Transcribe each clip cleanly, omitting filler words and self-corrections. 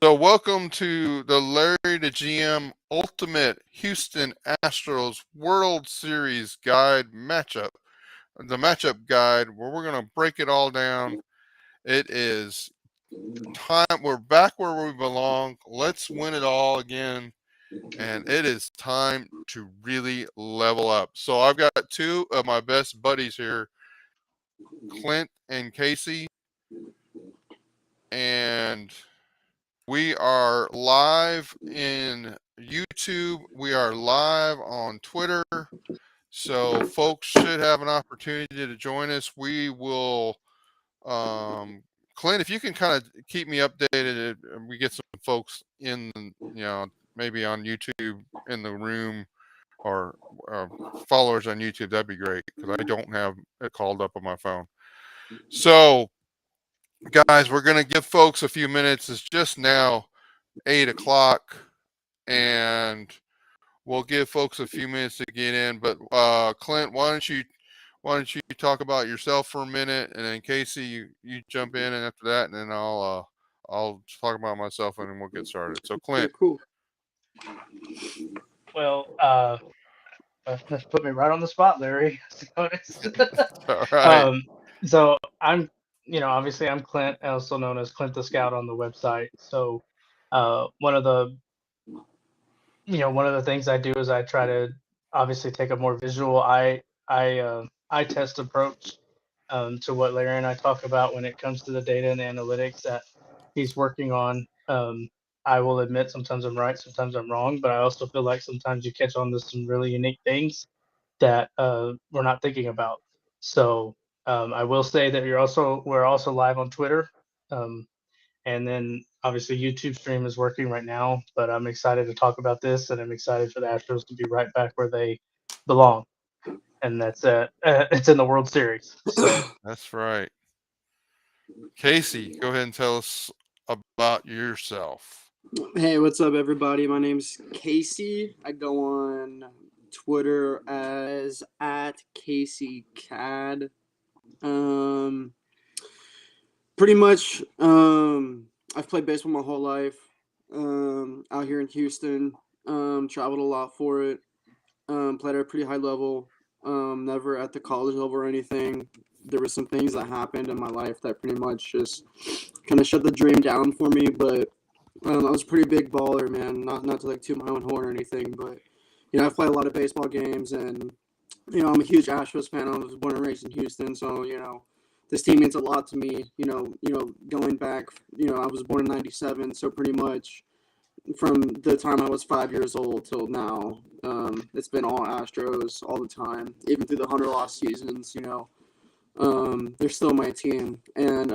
So, welcome to the Larry the GM Ultimate Houston Astros World Series Guide matchup. The matchup guide where we're going to break it all down. It is time. We're back where we belong. Let's win it all again. And it is time to really level up. So, I've got two of my best buddies here, Clint and Casey. And we are live in YouTube. We are live on Twitter. So folks should have an opportunity to join us. We will, Clint, if you can kind of keep me updated, we get some folks in, maybe on YouTube in the room or followers on YouTube, that'd be great because I don't have it called up on my phone. So, guys, we're going to give folks a few minutes. It's just now 8 o'clock, and we'll give folks a few minutes to get in. But Clint, why don't you talk about yourself for a minute, and then Casey, you jump in, and after that, and then I'll talk about myself, and then we'll get started. So Clint. Yeah, cool. Well, that's put me right on the spot, Larry. All right. So I'm, obviously I'm Clint, also known as Clint the Scout on the website. So one of the, one of the things I do is I try to obviously take a more visual eye test approach to what Larry and I talk about when it comes to the data and analytics that he's working on. I will admit sometimes I'm right, sometimes I'm wrong, but I also feel like sometimes you catch on to some really unique things that we're not thinking about. So I will say that we're also live on Twitter, and then obviously YouTube stream is working right now. But I'm excited to talk about this, and I'm excited for the Astros to be right back where they belong, and that's it's in the World Series. So. That's right. Casey, go ahead and tell us about yourself. Hey, what's up, everybody? My name's Casey. I go on Twitter as @CaseyCad. Pretty much, I've played baseball my whole life. Out here in Houston, traveled a lot for it. Played at a pretty high level. Never at the college level or anything. There were some things that happened in my life that pretty much just kind of shut the dream down for me, but I was a pretty big baller, man. Not to like toot my own horn or anything, but I've played a lot of baseball games, and I'm a huge Astros fan. I was born and raised in Houston, so this team means a lot to me. Going back, I was born in '97, so pretty much from the time I was 5 years old till now, it's been all Astros all the time. Even through the 100 loss seasons, they're still my team, and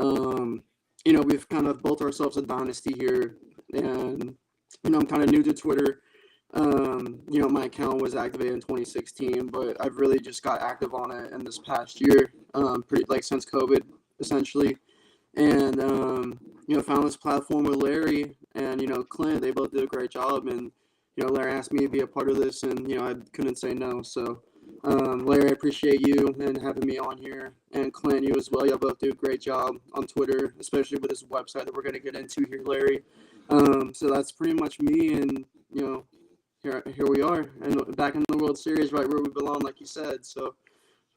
we've kind of built ourselves a dynasty here, and I'm kind of new to Twitter. My account was activated in 2016, but I've really just got active on it in this past year, pretty like since COVID, essentially, and found this platform with Larry and Clint. They both did a great job, and Larry asked me to be a part of this, and I couldn't say no. So Larry, I appreciate you and having me on here, and Clint, you as well. Y'all both do a great job on Twitter, especially with this website that we're going to get into here, Larry. So that's pretty much me, and here we are, and back in the World Series, right where we belong, like you said. So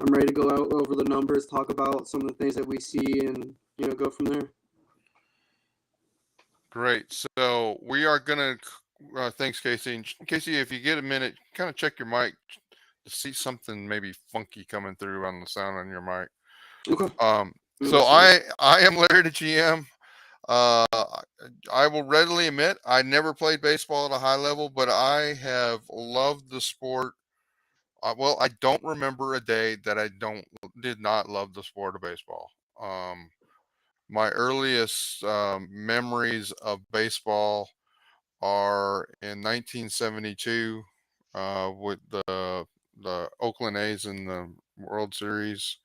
I'm ready to go out over the numbers, talk about some of the things that we see, and go from there. Great. So we are gonna. Thanks, Casey. And Casey, if you get a minute, kind of check your mic to see something maybe funky coming through on the sound on your mic. Okay. So I am Larry the GM. Uh, I will readily admit I never played baseball at a high level, but I have loved the sport. Well, I don't remember a day that I did not love the sport of baseball. My earliest memories of baseball are in 1972 with the Oakland A's in the World Series.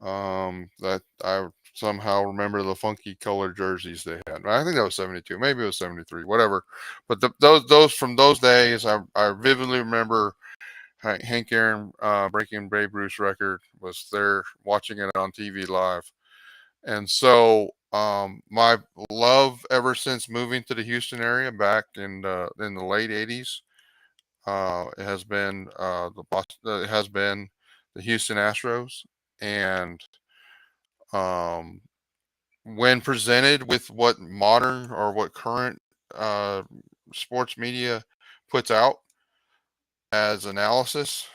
That I somehow remember the funky colored jerseys they had. I think that was 72, maybe it was 73, whatever. But those from those days, I vividly remember Hank Aaron breaking Babe Ruth's record. Was there watching it on TV live, and so My love ever since moving to the Houston area back in the late '80s, it has been it has been the Houston Astros, and um, when presented with what modern or what current uh, sports media puts out as analysis,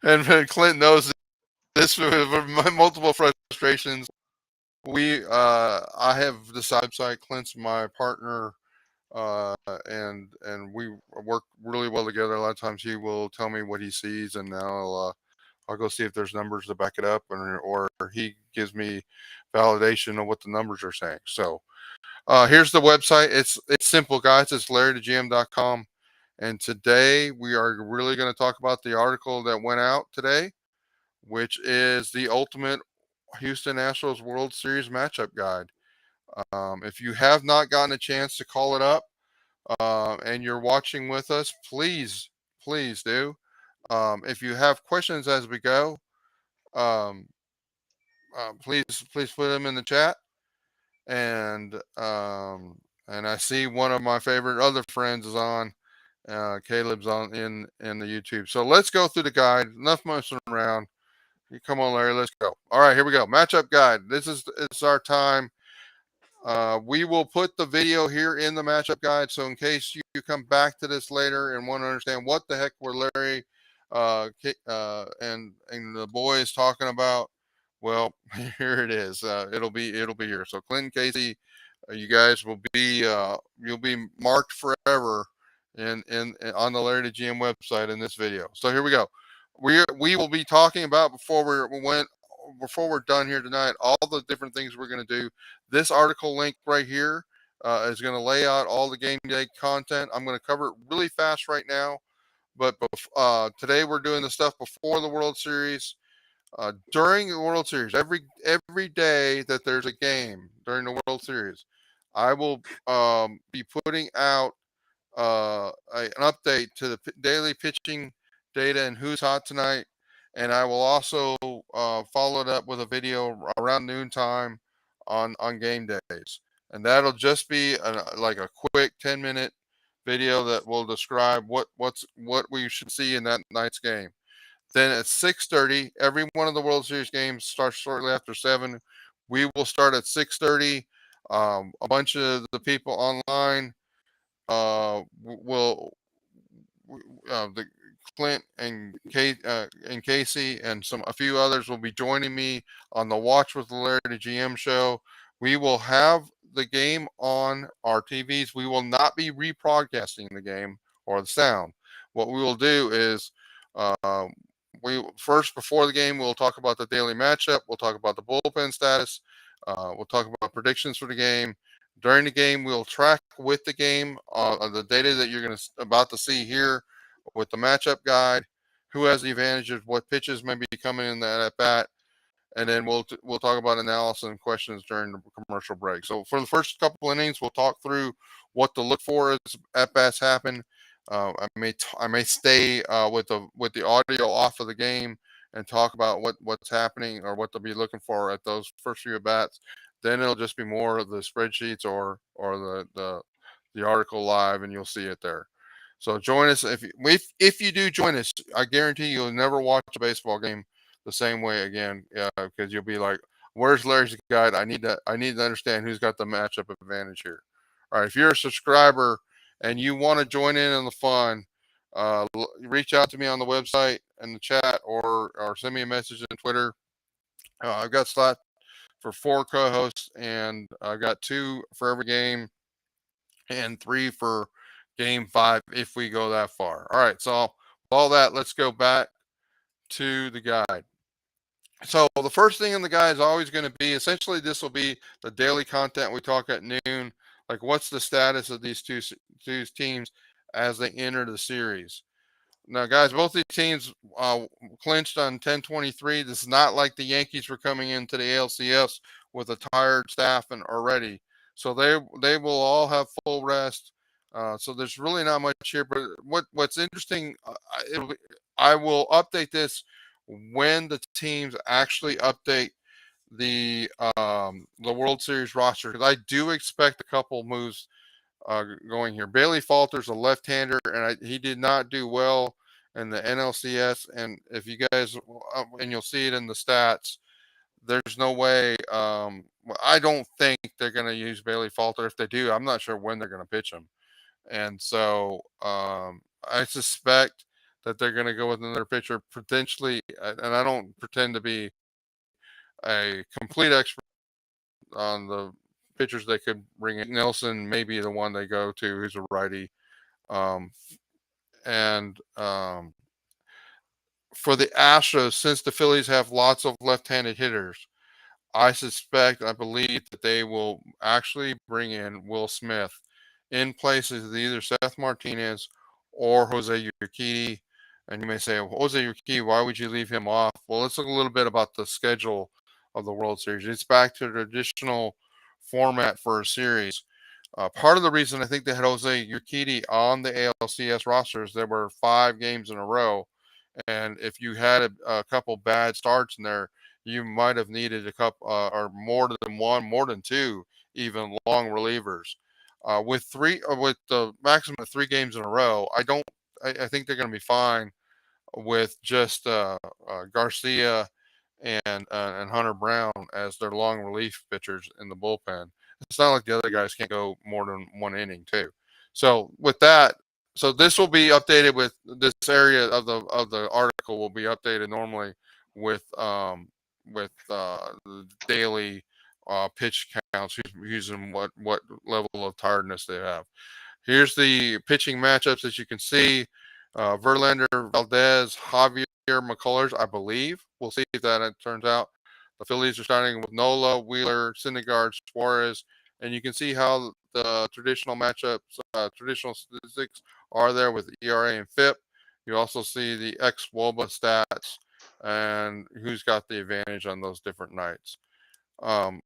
and Clint knows this with multiple frustrations. I have decided, Clint's my partner, and we work really well together. A lot of times he will tell me what he sees, and I'll go see if there's numbers to back it up, or he gives me validation of what the numbers are saying. So here's the website. It's simple, guys. It's LarryTheGM.com. And today we are really going to talk about the article that went out today, which is the ultimate Houston Astros World Series matchup guide. If you have not gotten a chance to call it up and you're watching with us, please do. If you have questions as we go, um, please put them in the chat. And I see one of my favorite other friends is on. Caleb's on in the YouTube. So let's go through the guide. Enough messing around. Come on, Larry. Let's go. All right, here we go. Matchup guide. It's our time. We will put the video here in the matchup guide. So in case you come back to this later and want to understand what the heck were Larry and the boys talking about, well, here it is. It'll be here. So Clinton Casey, you guys will be you'll be marked forever in on the Larry the GM website in this video. So here we go. We will be talking about before we're done here tonight, all the different things we're going to do. This article link right here is going to lay out all the game day content. I'm going to cover it really fast right now, but today we're doing the stuff before the World Series. During the World Series, every day that there's a game during the World Series, I will be putting out an update to the daily pitching data and who's hot tonight. And I will also follow it up with a video around noontime on game days. And that'll just be like a quick 10-minute video that will describe what we should see in that night's game. Then at 6:30, every one of the World Series games starts shortly after 7. We will start at 6:30. A bunch of the people online will the Clint and Casey and a few others will be joining me on the Watch with the Larry the GM show. We will have the game on our TVs. We will not be rebroadcasting the game or the sound. What we will do is uh, we first before the game we'll talk about the daily matchup. We'll talk about the bullpen status. We'll talk about predictions for the game. During the game, we'll track with the game the data that you're about to see here with the matchup guide, who has the advantages, what pitches may be coming in that at bat, and then we'll talk about analysis and questions during the commercial break. So for the first couple innings, we'll talk through what to look for as at bats happen. I may stay with the audio off of the game and talk about what's happening or what to be looking for at those first few at bats. Then it'll just be more of the spreadsheets or the article live, and you'll see it there. So join us if you do join us. I guarantee you'll never watch a baseball game the same way again because you'll be like, "Where's Larry's guide? I need to understand who's got the matchup advantage here." All right, if you're a subscriber and you want to join in on the fun, reach out to me on the website and the chat, or send me a message on Twitter. I've got slot for 4 co-hosts, and I've got 2 for every game and 3 for game 5 if we go that far. All right, so all that, let's go back to the guide. So the first thing in the guide is always going to be, essentially this will be the daily content we talk at noon, like what's the status of these two teams as they enter the series. Now, guys, both these teams clinched on 10-23. This is not like the Yankees were coming into the ALCS with a tired staff and already. So they will all have full rest. So there's really not much here. But what's interesting, I will update this when the teams actually update the World Series roster, because I do expect a couple moves going here. Bailey Falter's a left-hander, and he did not do well in the NLCS. And if you guys, and you'll see it in the stats, there's no way. I don't think they're going to use Bailey Falter. If they do, I'm not sure when they're going to pitch him. And so I suspect that they're going to go with another pitcher potentially. And I don't pretend to be a complete expert on the pitchers they could bring in. Nelson may be the one they go to, who's a righty. Um, and For the Astros, since the Phillies have lots of left-handed hitters, I believe that they will actually bring in Will Smith in places of either Seth Martinez or Jose Urquidy. And you may say, well, Jose Urquidy, why would you leave him off? Well, let's look a little bit about the schedule of the World Series. It's back to the traditional format for a series. Part of the reason I think they had Jose Urquidy on the ALCS rosters, there were 5 games in a row. And if you had a couple bad starts in there, you might have needed a couple or more than one, more than 2, even long relievers. With the maximum of 3 games in a row, I think they're going to be fine with just Garcia and Hunter Brown as their long relief pitchers in the bullpen. It's not like the other guys can't go more than 1 inning too. So with that, so this will be updated with this area of the article will be updated normally with the daily pitch counts, using what level of tiredness they have. Here's the pitching matchups as you can see. Verlander, Valdez, Javier McCullers, I believe. We'll see if that turns out. The Phillies are starting with Nola, Wheeler, Syndergaard, Suarez, and you can see how the traditional matchups, traditional statistics are there with ERA and FIP. You also see the ex-WOBA stats and who's got the advantage on those different nights. Um,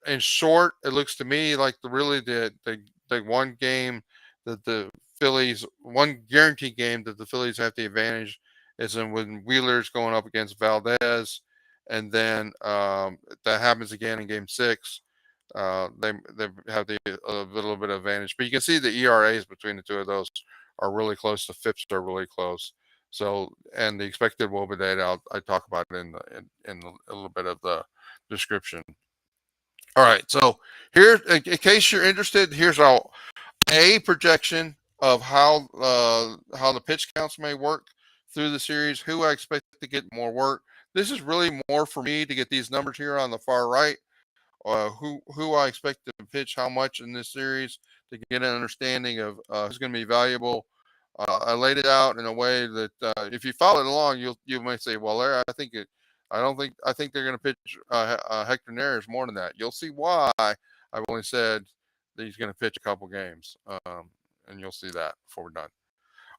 in short, it looks to me like the one game that the Phillies, one guaranteed game that the Phillies have the advantage is when Wheeler's going up against Valdez, and then that happens again in Game 6. They have a little bit of advantage, but you can see the ERAs between the two of those are really close. The FIPS are really close. So, and the expected WOBA data, I talk about it in a little bit of the description. All right, so here, in case you're interested, here's a projection of how the pitch counts may work through the series. Who I expect to get more work. This is really more for me to get these numbers here on the far right. Who I expect to pitch how much in this series to get an understanding of who's going to be valuable. I laid it out in a way that if you follow it along, you might say, well, Larry, I think they're going to pitch Hector Neris more than that. You'll see why I've only said that he's going to pitch a couple games, and you'll see that before we're done.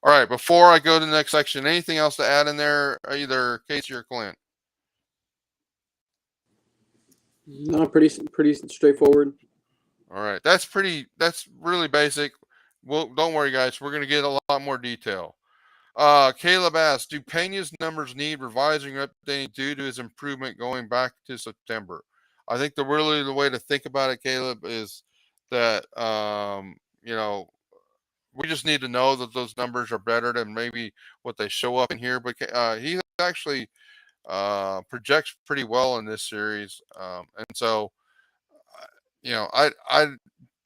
All right, before I go to the next section, anything else to add in there, either Casey or Clint? No, pretty straightforward. All right, that's really basic. Well, don't worry, guys. We're going to get a lot more detail. Caleb asks, do Pena's numbers need revising or updating due to his improvement going back to September? I think the way to think about it, Caleb, is that we just need to know that those numbers are better than maybe what they show up in here. But he actually projects pretty well in this series, and so I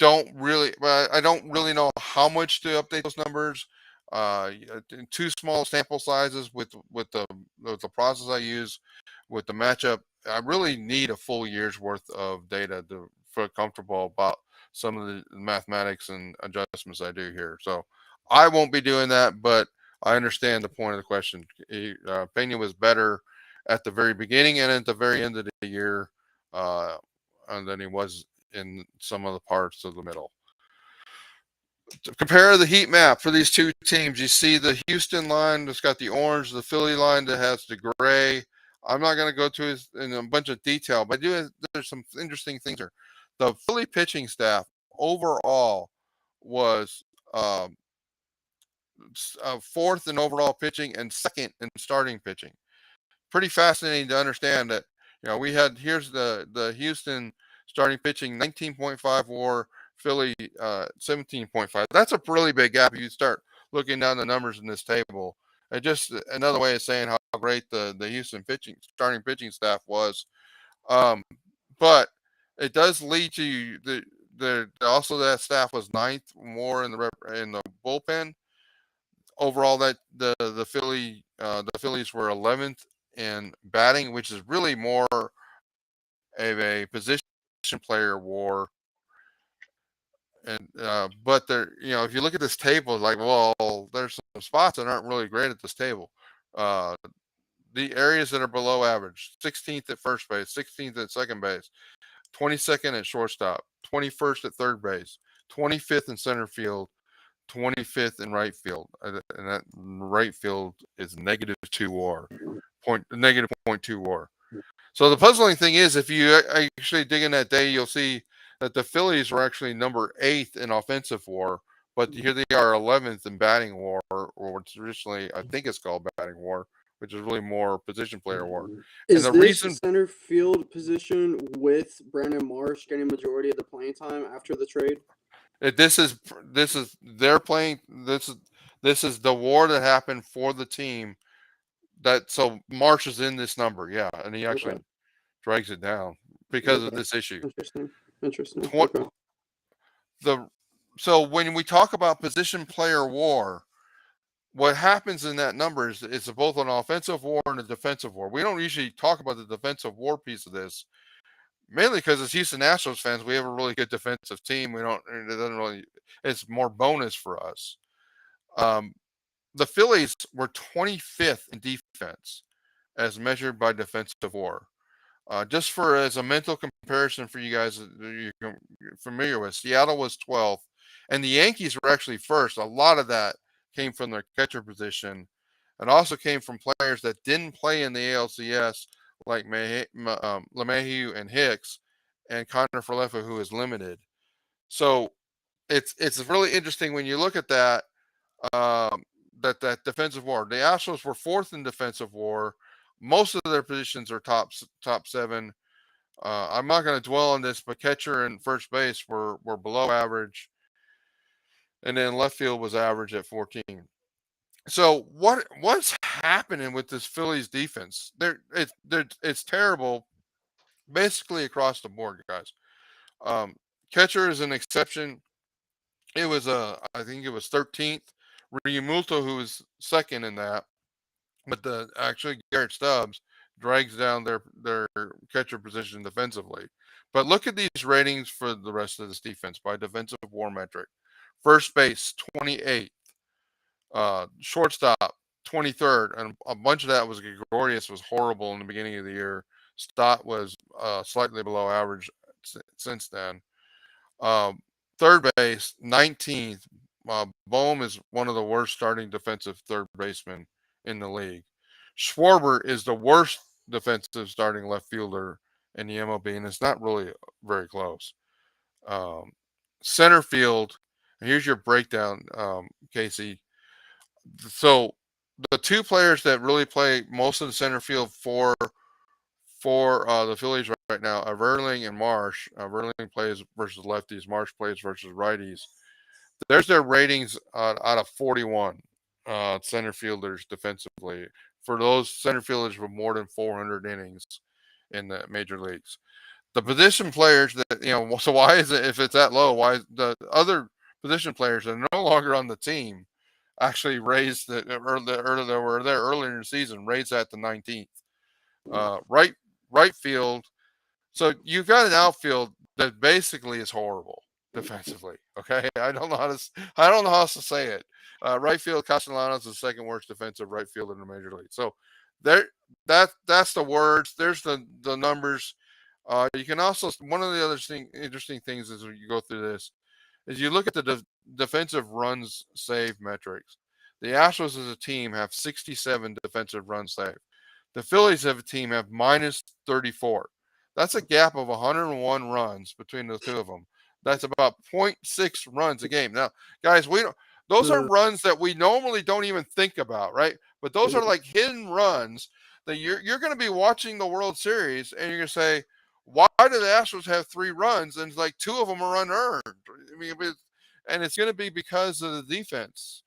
don't really, well, I don't really know how much to update those numbers. In too small sample sizes with the process I use with the matchup, I really need a full year's worth of data to feel comfortable about some of the mathematics and adjustments I do here. So I won't be doing that, but I understand the point of the question. Pena was better at the very beginning and at the very end of the year, and than he was in some of the parts of the middle. To compare the heat map for these two teams, you see the Houston line that's got the orange, the Philly line that has the gray. I'm not going to go to it in a bunch of detail, but there's some interesting things here. The Philly pitching staff overall was fourth in overall pitching and second in starting pitching. Pretty fascinating to understand that here's the Houston starting pitching 19.5 WAR, Philly 17.5. That's a really big gap if you start looking down the numbers in this table. And just another way of saying how great the Houston starting pitching staff was. But it does lead to the also that staff was ninth more in the bullpen. Overall, that the Phillies were 11th in batting, which is really more of a position player war. And but there, if you look at this table, like, well, there's some spots that aren't really great at this table. Uh, the areas that are below average: 16th at first base, 16th at second base, 22nd at shortstop, 21st at third base, 25th in center field, 25th in right field, and that right field is -2 WAR, -0.2 WAR. So the puzzling thing is, if you actually dig in that day, you'll see that the Phillies were actually number 8th in offensive WAR, but here they are 11th in batting WAR, or traditionally I think it's called batting WAR, which is really more position player WAR. Is the this reason center field position with Brandon Marsh getting majority of the playing time after the trade? this is they're playing this is the WAR that happened for the team. So Marsh is in this number, yeah, and he actually drags it down because of this issue. Interesting. Okay. So when we talk about position player WAR, what happens in that number is it's both an offensive WAR and a defensive WAR. We don't usually talk about the defensive WAR piece of this, mainly because as Houston Astros fans, we have a really good defensive team. It's more bonus for us. The Phillies were 25th in defense as measured by defensive WAR. Just for as a mental comparison for you guys that you're familiar with, Seattle was 12th, and the Yankees were actually first. A lot of that came from their catcher position, and also came from players that didn't play in the ALCS, like LeMahieu and Hicks, and Connor Falefa, who is limited. So it's really interesting when you look at that. That defensive WAR. The Astros were 4th in defensive WAR. Most of their positions are top 7. I'm not going to dwell on this, but catcher and first base were below average, and then left field was average at 14. So what's happening with this Phillies defense? It's terrible, basically across the board, guys. Catcher is an exception. It was I think it was 13th. Realmuto, who was second in that, but actually Garrett Stubbs drags down their catcher position defensively. But look at these ratings for the rest of this defense by defensive WAR metric. First base 28th, shortstop 23rd, and a bunch of that was Gregorius was horrible in the beginning of the year. Stott was slightly below average since then. Third base 19th. Bohm is one of the worst starting defensive third basemen in the league. Schwarber is the worst defensive starting left fielder in the MLB, and it's not really very close. Center field, and here's your breakdown, Casey. So the two players that really play most of the center field for the Phillies right now are Verling and Marsh. Verling plays versus lefties. Marsh plays versus righties. There's their ratings out of 41 center fielders defensively. For those center fielders with more than 400 innings in the major leagues. The position players that, so why is it, if it's that low, why is the other position players that are no longer on the team actually raised that were there earlier in the season, raised that to 19th. Right field. So you've got an outfield that basically is horrible defensively. Okay, I don't know how else to say it. Right field, Castellanos is the second worst defensive right fielder in the major league. So that's the words. There's the numbers. You can also, one of the other interesting things as you go through this is you look at the defensive runs saved metrics. The Astros as a team have 67 defensive runs saved. The Phillies as a team have minus 34. That's a gap of 101 runs between the two of them. That's about 0.6 runs a game. Now, guys, those are runs that we normally don't even think about, right? But those are like hidden runs that you're going to be watching the World Series and you're going to say, why do the Astros have 3 runs and like 2 of them are unearned? I mean, and it's going to be because of the defense.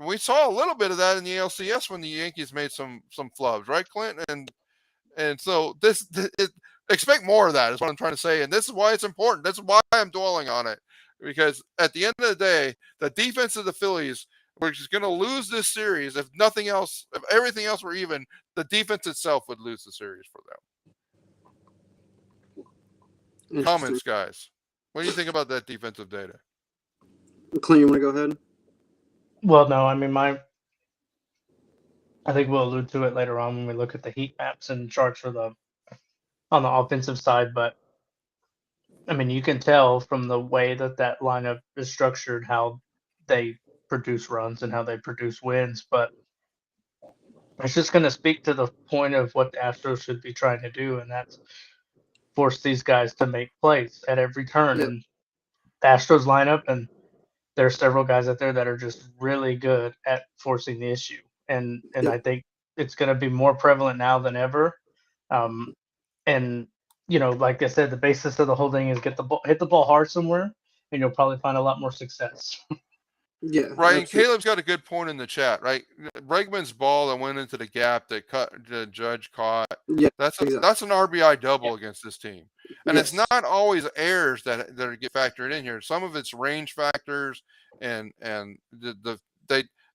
We saw a little bit of that in the LCS when the Yankees made some flubs, right, Clint? And so expect more of that is what I'm trying to say. And this is why it's important. This is why I'm dwelling on it, because at the end of the day, the defense of the Phillies, we're just going to lose this series. If nothing else, if everything else were even, the defense itself would lose the series for them. Comments, guys. What do you think about that defensive data? Clint, you want to go ahead? Well, no, I mean, I think we'll allude to it later on when we look at the heat maps and charts on the offensive side. But I mean, you can tell from the way that lineup is structured how they produce runs and how they produce wins. But it's just going to speak to the point of what the Astros should be trying to do, and that's force these guys to make plays at every turn. Yep. And the Astros lineup, and there are several guys out there that are just really good at forcing the issue. And Yep. I think it's going to be more prevalent now than ever. And like I said, the basis of the whole thing is hit the ball hard somewhere, and you'll probably find a lot more success. Yeah. Right, and absolutely. Caleb's got a good point in the chat, right? Bregman's ball that went into the gap that the Judge caught. Yeah. That's exactly. that's an RBI double against this team, and Yes. it's not always errors that get factored in here. Some of it's range factors, and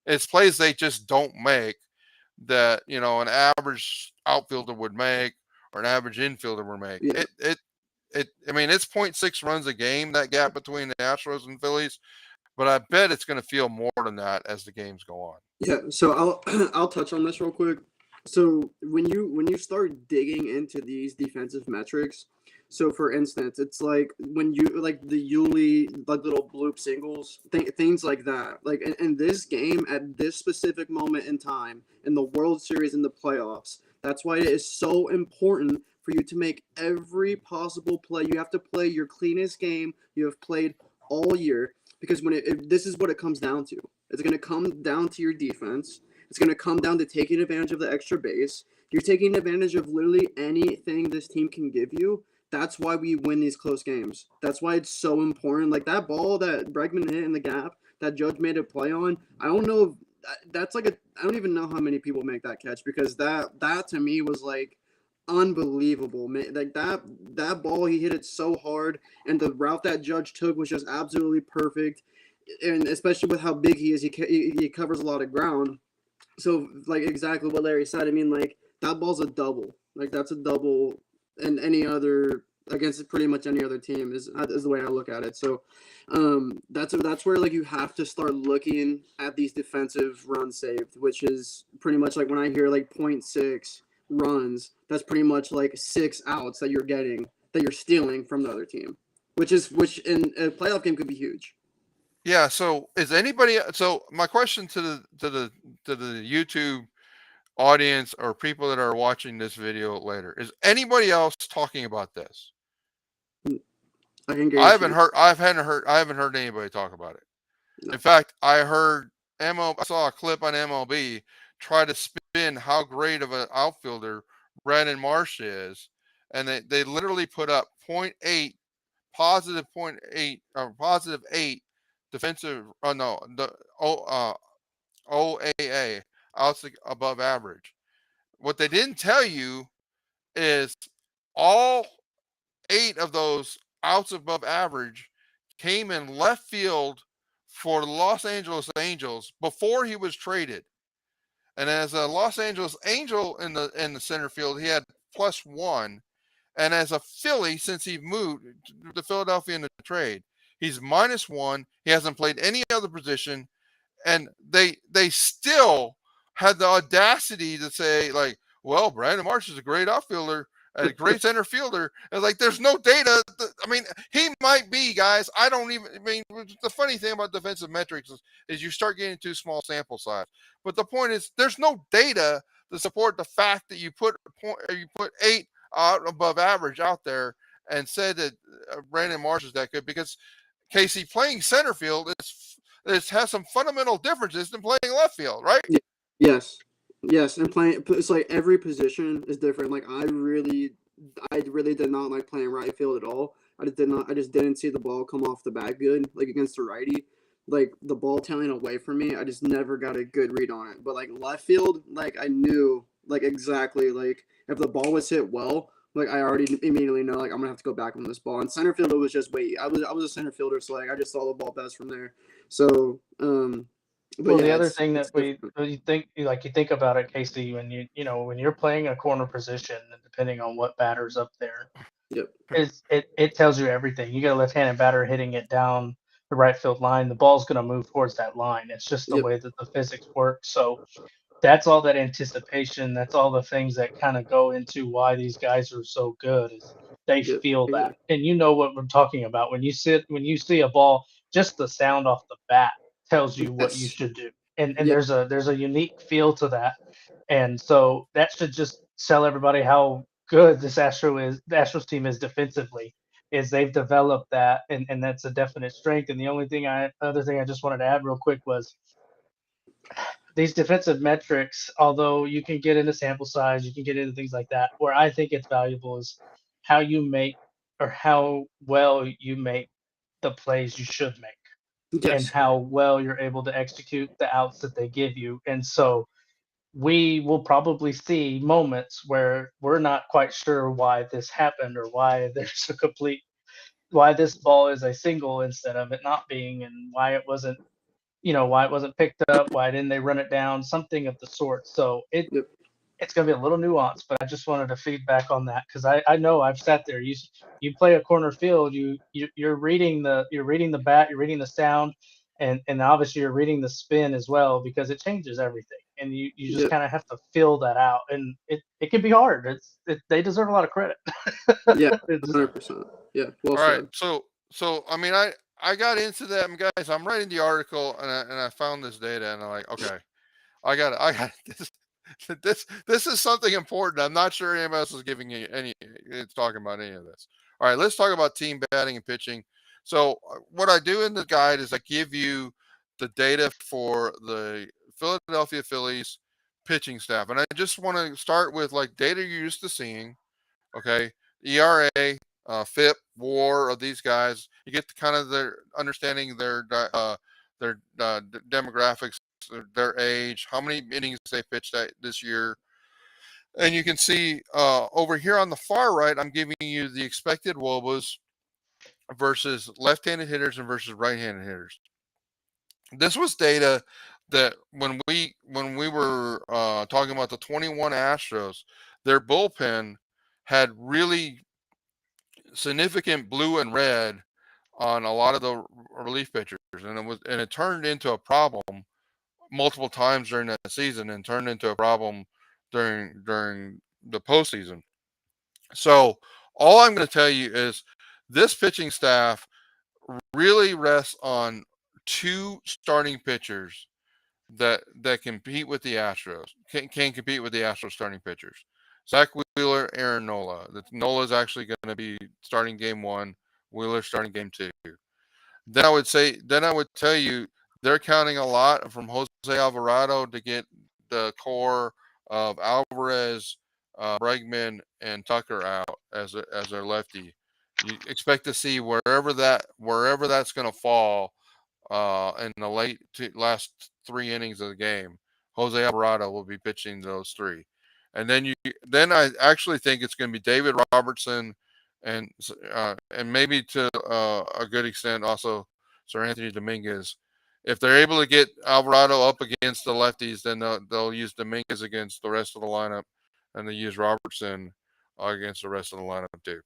it's plays they just don't make that an average outfielder would make or an average infielder would make. Yeah. I mean, it's 0.6 runs a game, that gap between the Astros and Phillies. But I bet it's going to feel more than that as the games go on. Yeah, so I'll touch on this real quick. So when you start digging into these defensive metrics, so for instance, it's like when you like the Yuli like little bloop singles, things like that. Like in this game at this specific moment in time in the World Series in the playoffs, that's why it is so important for you to make every possible play. You have to play your cleanest game you have played all year. Because this is what it comes down to. It's going to come down to your defense. It's going to come down to taking advantage of the extra base. You're taking advantage of literally anything this team can give you. That's why we win these close games. That's why it's so important. Like that ball that Bregman hit in the gap, that Judge made a play on. I don't know if that's like I don't even know how many people make that catch, because that to me was like unbelievable, man. Like that ball, he hit it so hard, and the route that Judge took was just absolutely perfect. And especially with how big he is, he covers a lot of ground. So like exactly what Larry said. I mean, like that ball's a double. Like that's a double, and any other against pretty much any other team is the way I look at it. So that's where like you have to start looking at these defensive runs saved, which is pretty much like when I hear like 0.6 runs, that's pretty much like 6 outs that you're stealing from the other team, which in a playoff game could be huge. Yeah. So is anybody? So my question to the YouTube audience or people that are watching this video later, is anybody else talking about this? I can guarantee. I haven't heard anybody talk about it. No. In fact, I saw a clip on MLB try to spin how great of an outfielder Brandon Marsh is, and they literally put up positive 0.8 or positive 8 defensive. OAA, outs above average. What they didn't tell you is all 8 of those outs above average came in left field for the Los Angeles Angels before he was traded. And as a Los Angeles Angel in the center field, he had +1. And as a Philly, since he moved to Philadelphia in the trade, he's -1. He hasn't played any other position. And they still had the audacity to say, like, well, Brandon Marsh is a great outfielder, a great center fielder. And like, there's no data. I mean, he might be, guys. I mean, the funny thing about defensive metrics is you start getting too small sample size. But the point is, there's no data to support the fact that you put 8 out above average out there and said that Brandon Marsh is that good, because Casey, playing center field it has some fundamental differences than playing left field, right? Yes. Yes, and playing it's like every position is different. Like I really did not like playing right field at all. I just didn't see the ball come off the bat good, like against a righty. Like the ball tailing away from me, I just never got a good read on it. But like left field, like I knew like exactly like if the ball was hit well, like I already immediately know like I'm gonna have to go back on this ball. And center field, it was just wait. I was a center fielder, so like I just saw the ball best from there. So but Well, the yeah, other thing it's that we different. you think you think about it, Casey, when when you're playing a corner position, depending on what batter's up there, Yep, it tells you everything. You get a left-handed batter hitting it down the right field line, the ball's going to move towards that line. It's just the yep, way that the physics work. So that's all that anticipation. That's all the things that kind of go into why these guys are so good is they yep, feel that. exactly. And you know what we're talking about when you see a ball, just the sound off the bat tells you what you Yes. should do. And Yep. there's a unique feel to that. And so that should just tell everybody how good the Astros team is defensively. Is they've developed that, and that's a definite strength. And the only other thing I just wanted to add real quick was these defensive metrics, although you can get into sample size, you can get into things like that. Where I think it's valuable is how you make or how well you make the plays you should make and Yes. how well you're able to execute the outs that they give you. And so we will probably see moments where we're not quite sure why this happened or why there's a complete why this ball is a single instead of it not being and why it wasn't why it wasn't picked up, why didn't they run it down, something of the sort. So Yep. it's going to be a little nuanced, but I just wanted to feedback on that because I know I've sat there. You play a corner field, you're reading the bat, you're reading the sound, and obviously you're reading the spin as well because it changes everything, and you just Yep. kind of have to feel that out, and it can be hard. They deserve a lot of credit. Yeah. It's- 100%. Yeah. Well All right. said. So I mean, I got into them guys. I'm writing the article and I found this data and I'm like, okay, I got this. This is something important. I'm not sure anybody else is giving you any. It's talking about any of this. All right, let's talk about team batting and pitching. So what I do in the guide is I give you the data for the Philadelphia Phillies pitching staff, and I just want to start with like data you're used to seeing. Okay, ERA, FIP, WAR of these guys. You get kind of their understanding their demographics, their age, how many innings they pitched this year, and you can see over here on the far right, I'm giving you the expected WOBAs versus left-handed hitters and versus right-handed hitters. This was data that when we were talking about the 21 Astros, their bullpen had really significant blue and red on a lot of the relief pitchers, and it turned into a problem multiple times during that season, and turned into a problem during the postseason. So all I'm going to tell you is this pitching staff really rests on two starting pitchers that compete with the Astros, can compete with the Astros starting pitchers. Zach Wheeler, Aaron Nola. Nola is actually going to be starting game one. Wheeler starting game two. Then I would tell you they're counting a lot from Jose Alvarado to get the core of Alvarez, Bregman, and Tucker out as their lefty. You expect to see wherever that's going to fall in the last three innings of the game. Jose Alvarado will be pitching those three, and then I actually think it's going to be David Robertson, and maybe to a good extent also Sir Anthony Dominguez. If they're able to get Alvarado up against the lefties, then they'll use Dominguez against the rest of the lineup, and they use Robertson against the rest of the lineup too.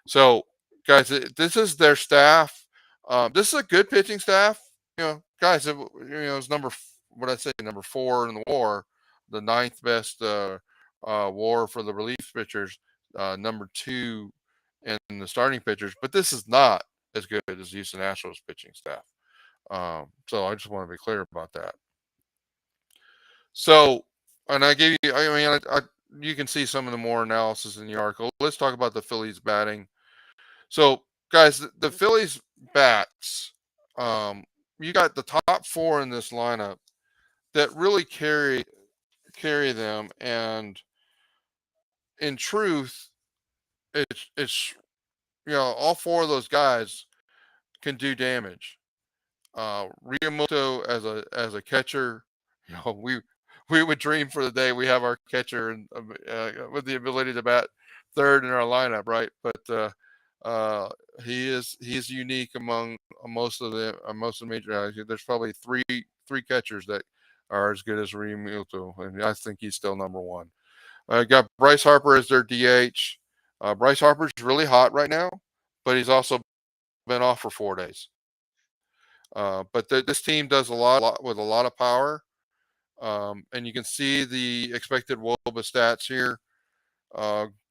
So, guys, this is their staff. This is a good pitching staff. Guys, it's what I say, number four in the WAR, the ninth best WAR for the relief pitchers, number two in the starting pitchers. But this is not as good as Houston Astros pitching staff. So I just want to be clear about that. So, and I gave you, I mean, you can see some of the more analysis in the article. Let's talk about the Phillies batting. So, guys, the Phillies bats, you got the top four in this lineup that really carry them, and in truth, it's all four of those guys can do damage. Riamoto as a catcher, we would dream for the day we have our catcher and with the ability to bat third in our lineup, right? But he's unique among most of the major guys. There's probably three catchers that are as good as Riamoto, and I think he's still number one. Got Bryce Harper as their DH. Bryce Harper's really hot right now, but he's also been off for 4 days. But this team does a lot with a lot of power, and you can see the expected WOBA stats here.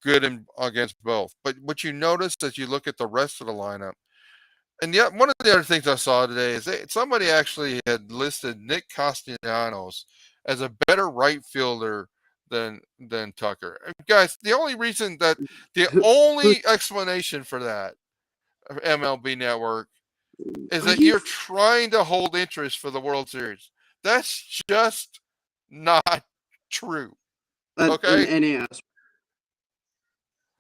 Good against both. But what you notice as you look at the rest of the lineup, and yet one of the other things I saw today is somebody actually had listed Nick Castellanos as a better right fielder than Tucker. Guys, the only explanation for that, MLB Network, is that you're trying to hold interest for the World Series. That's just not true. Okay, in any aspect.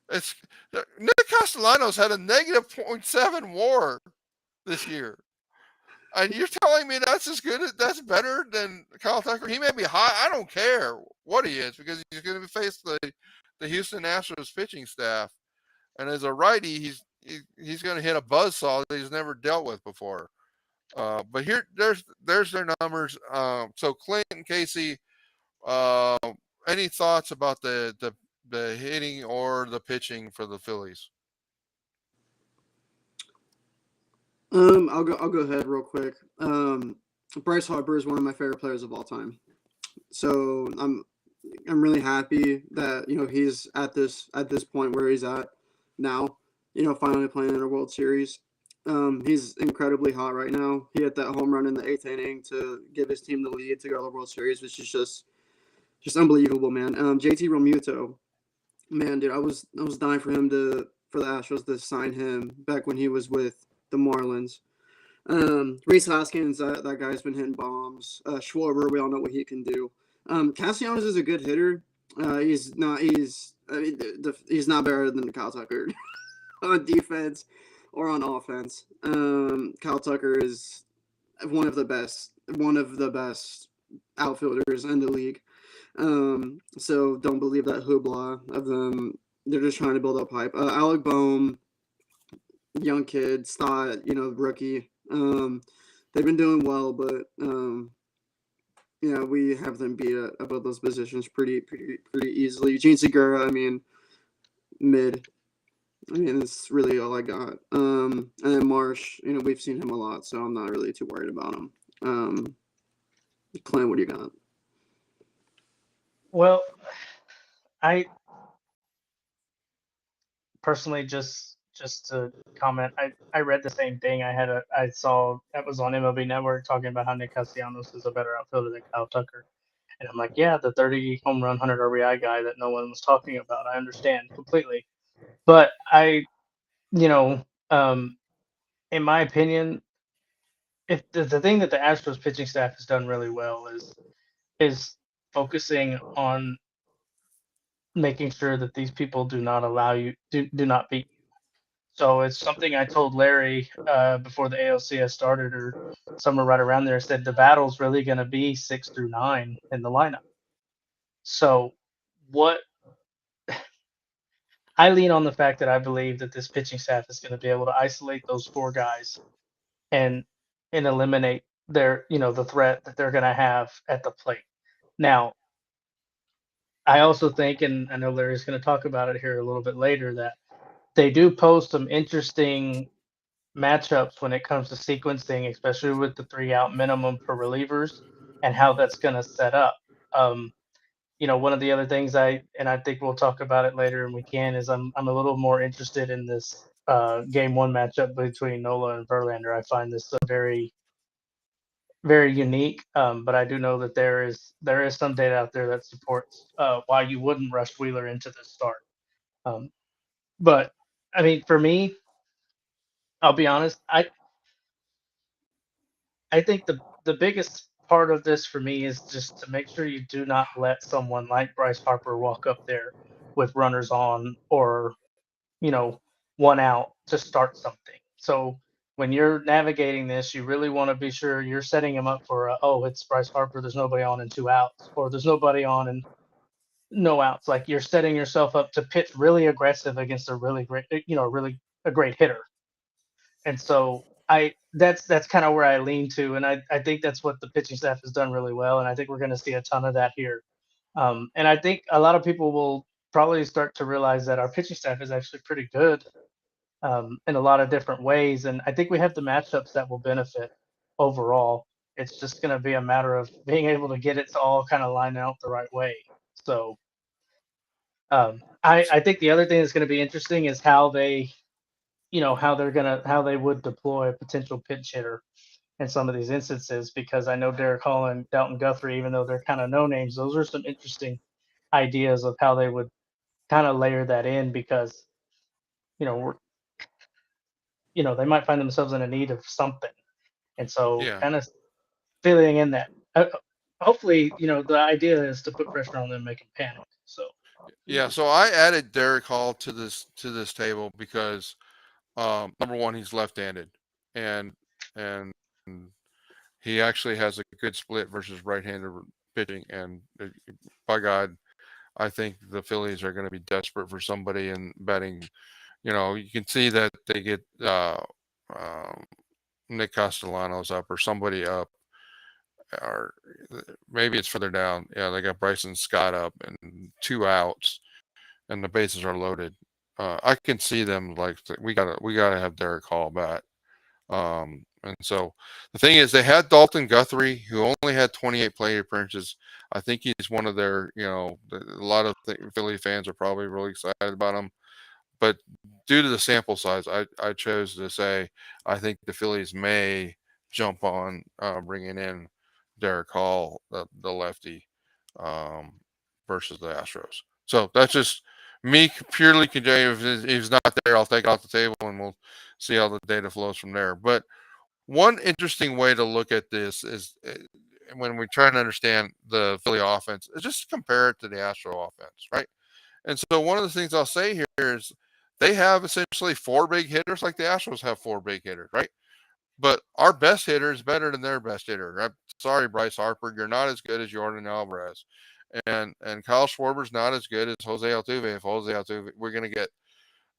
it's Nick Castellanos had a negative .7 WAR this year, and you're telling me that's better than Kyle Tucker? He may be high. I don't care what he is because he's going to face the Houston Astros pitching staff, and as a righty, he's going to hit a buzzsaw that he's never dealt with before. But there's their numbers. So Clint and Casey, uh, any thoughts about the hitting or the pitching for the Phillies? I'll go ahead real quick. Bryce Harper is one of my favorite players of all time. So I'm really happy that he's at this point where he's at now. Finally playing in a World Series. He's incredibly hot right now. He hit that home run in the 8th inning to give his team the lead to go to the World Series, which is just unbelievable, man. JT Realmuto, man, dude, I was dying for the Astros to sign him back when he was with the Marlins. Rhys Hoskins, that guy's been hitting bombs. Schwarber, we all know what he can do. Castellanos is a good hitter. He's not better than Kyle Tucker on defense or on offense. Kyle Tucker is one of the best outfielders in the league. So don't believe that hoopla of them. They're just trying to build up hype. Alec Bohm, young kid, Stott, rookie. They've been doing well, but we have them beat at both those positions pretty easily. Eugene Segura, mid. It's really all I got. And then Marsh, we've seen him a lot, so I'm not really too worried about him. Clint, what do you got? Well, I personally just to comment, I read the same thing. I saw that was on MLB Network talking about how Nick Castellanos is a better outfielder than Kyle Tucker. And I'm like, yeah, the 30 home run, 100 RBI guy that no one was talking about. I understand completely. But in my opinion, if the thing that the Astros pitching staff has done really well is focusing on making sure that these people do not allow you do not beat you. So it's something I told Larry before the ALCS started, or somewhere right around there. I said the battle's really going to be 6 through 9 in the lineup. So what I lean on the fact that I believe that this pitching staff is going to be able to isolate those four guys and eliminate the threat that they're going to have at the plate. Now, I also think, and I know Larry's going to talk about it here a little bit later, that they do pose some interesting matchups when it comes to sequencing, especially with the 3-out minimum for relievers and how that's going to set up. One of the other things I think we'll talk about it later and we can, is I'm a little more interested in this game one matchup between Nola and Verlander. I find this very, very unique, but I do know that there is some data out there that supports why you wouldn't rush Wheeler into the start. But for me, I'll be honest, I think the biggest part of this for me is just to make sure you do not let someone like Bryce Harper walk up there with runners on or, you know, one out to start something. So when you're navigating this, you really want to be sure you're setting him up for oh, it's Bryce Harper, there's nobody on and two outs, or there's nobody on and no outs. Like you're setting yourself up to pitch really aggressive against a really great, really a great hitter. And so that's kind of where I lean to, and I think that's what the pitching staff has done really well, and I think we're going to see a ton of that here. And I think a lot of people will probably start to realize that our pitching staff is actually pretty good in a lot of different ways, and I think we have the matchups that will benefit overall. It's just going to be a matter of being able to get it to all kind of line out the right way. So I think the other thing that's going to be interesting is how they how they would deploy a potential pinch hitter in some of these instances, because I know Derek Hall and Dalton Guthrie, even though they're kind of no names, those are some interesting ideas of how they would kind of layer that in, because we're they might find themselves in a need of something, and so Yeah. kind of filling in that. Hopefully, the idea is to put pressure on them, make them panic. So Yeah. So I added Derek Hall to this table because number one, he's left-handed, and and he actually has a good split versus right-handed pitching. And by God, I think the Phillies are going to be desperate for somebody in batting. You can see that they get um, Nick Castellanos up or somebody up, or maybe it's further down. Yeah, they got Bryson Scott up and two outs, and the bases are loaded. I can see them like we gotta have Derek Hall bat. And so the thing is, they had Dalton Guthrie, who only had 28 plate appearances. I think he's one of their, a lot of Philly fans are probably really excited about him. But due to the sample size, I chose to say I think the Phillies may jump on bringing in Derek Hall, the lefty, um, versus the Astros. So that's just me purely conjecture. If he's not there, I'll take it off the table and we'll see how the data flows from there. But one interesting way to look at this is when we try to understand the Philly offense, is just compare it to the Astro offense, right? And so one of the things I'll say here is they have essentially four big hitters like the Astros have four big hitters, right? But our best hitter is better than their best hitter. I'm sorry, Bryce Harper, you're not as good as Jordan Alvarez. And Kyle Schwarber's not as good as Jose Altuve. If Jose Altuve, we're going to get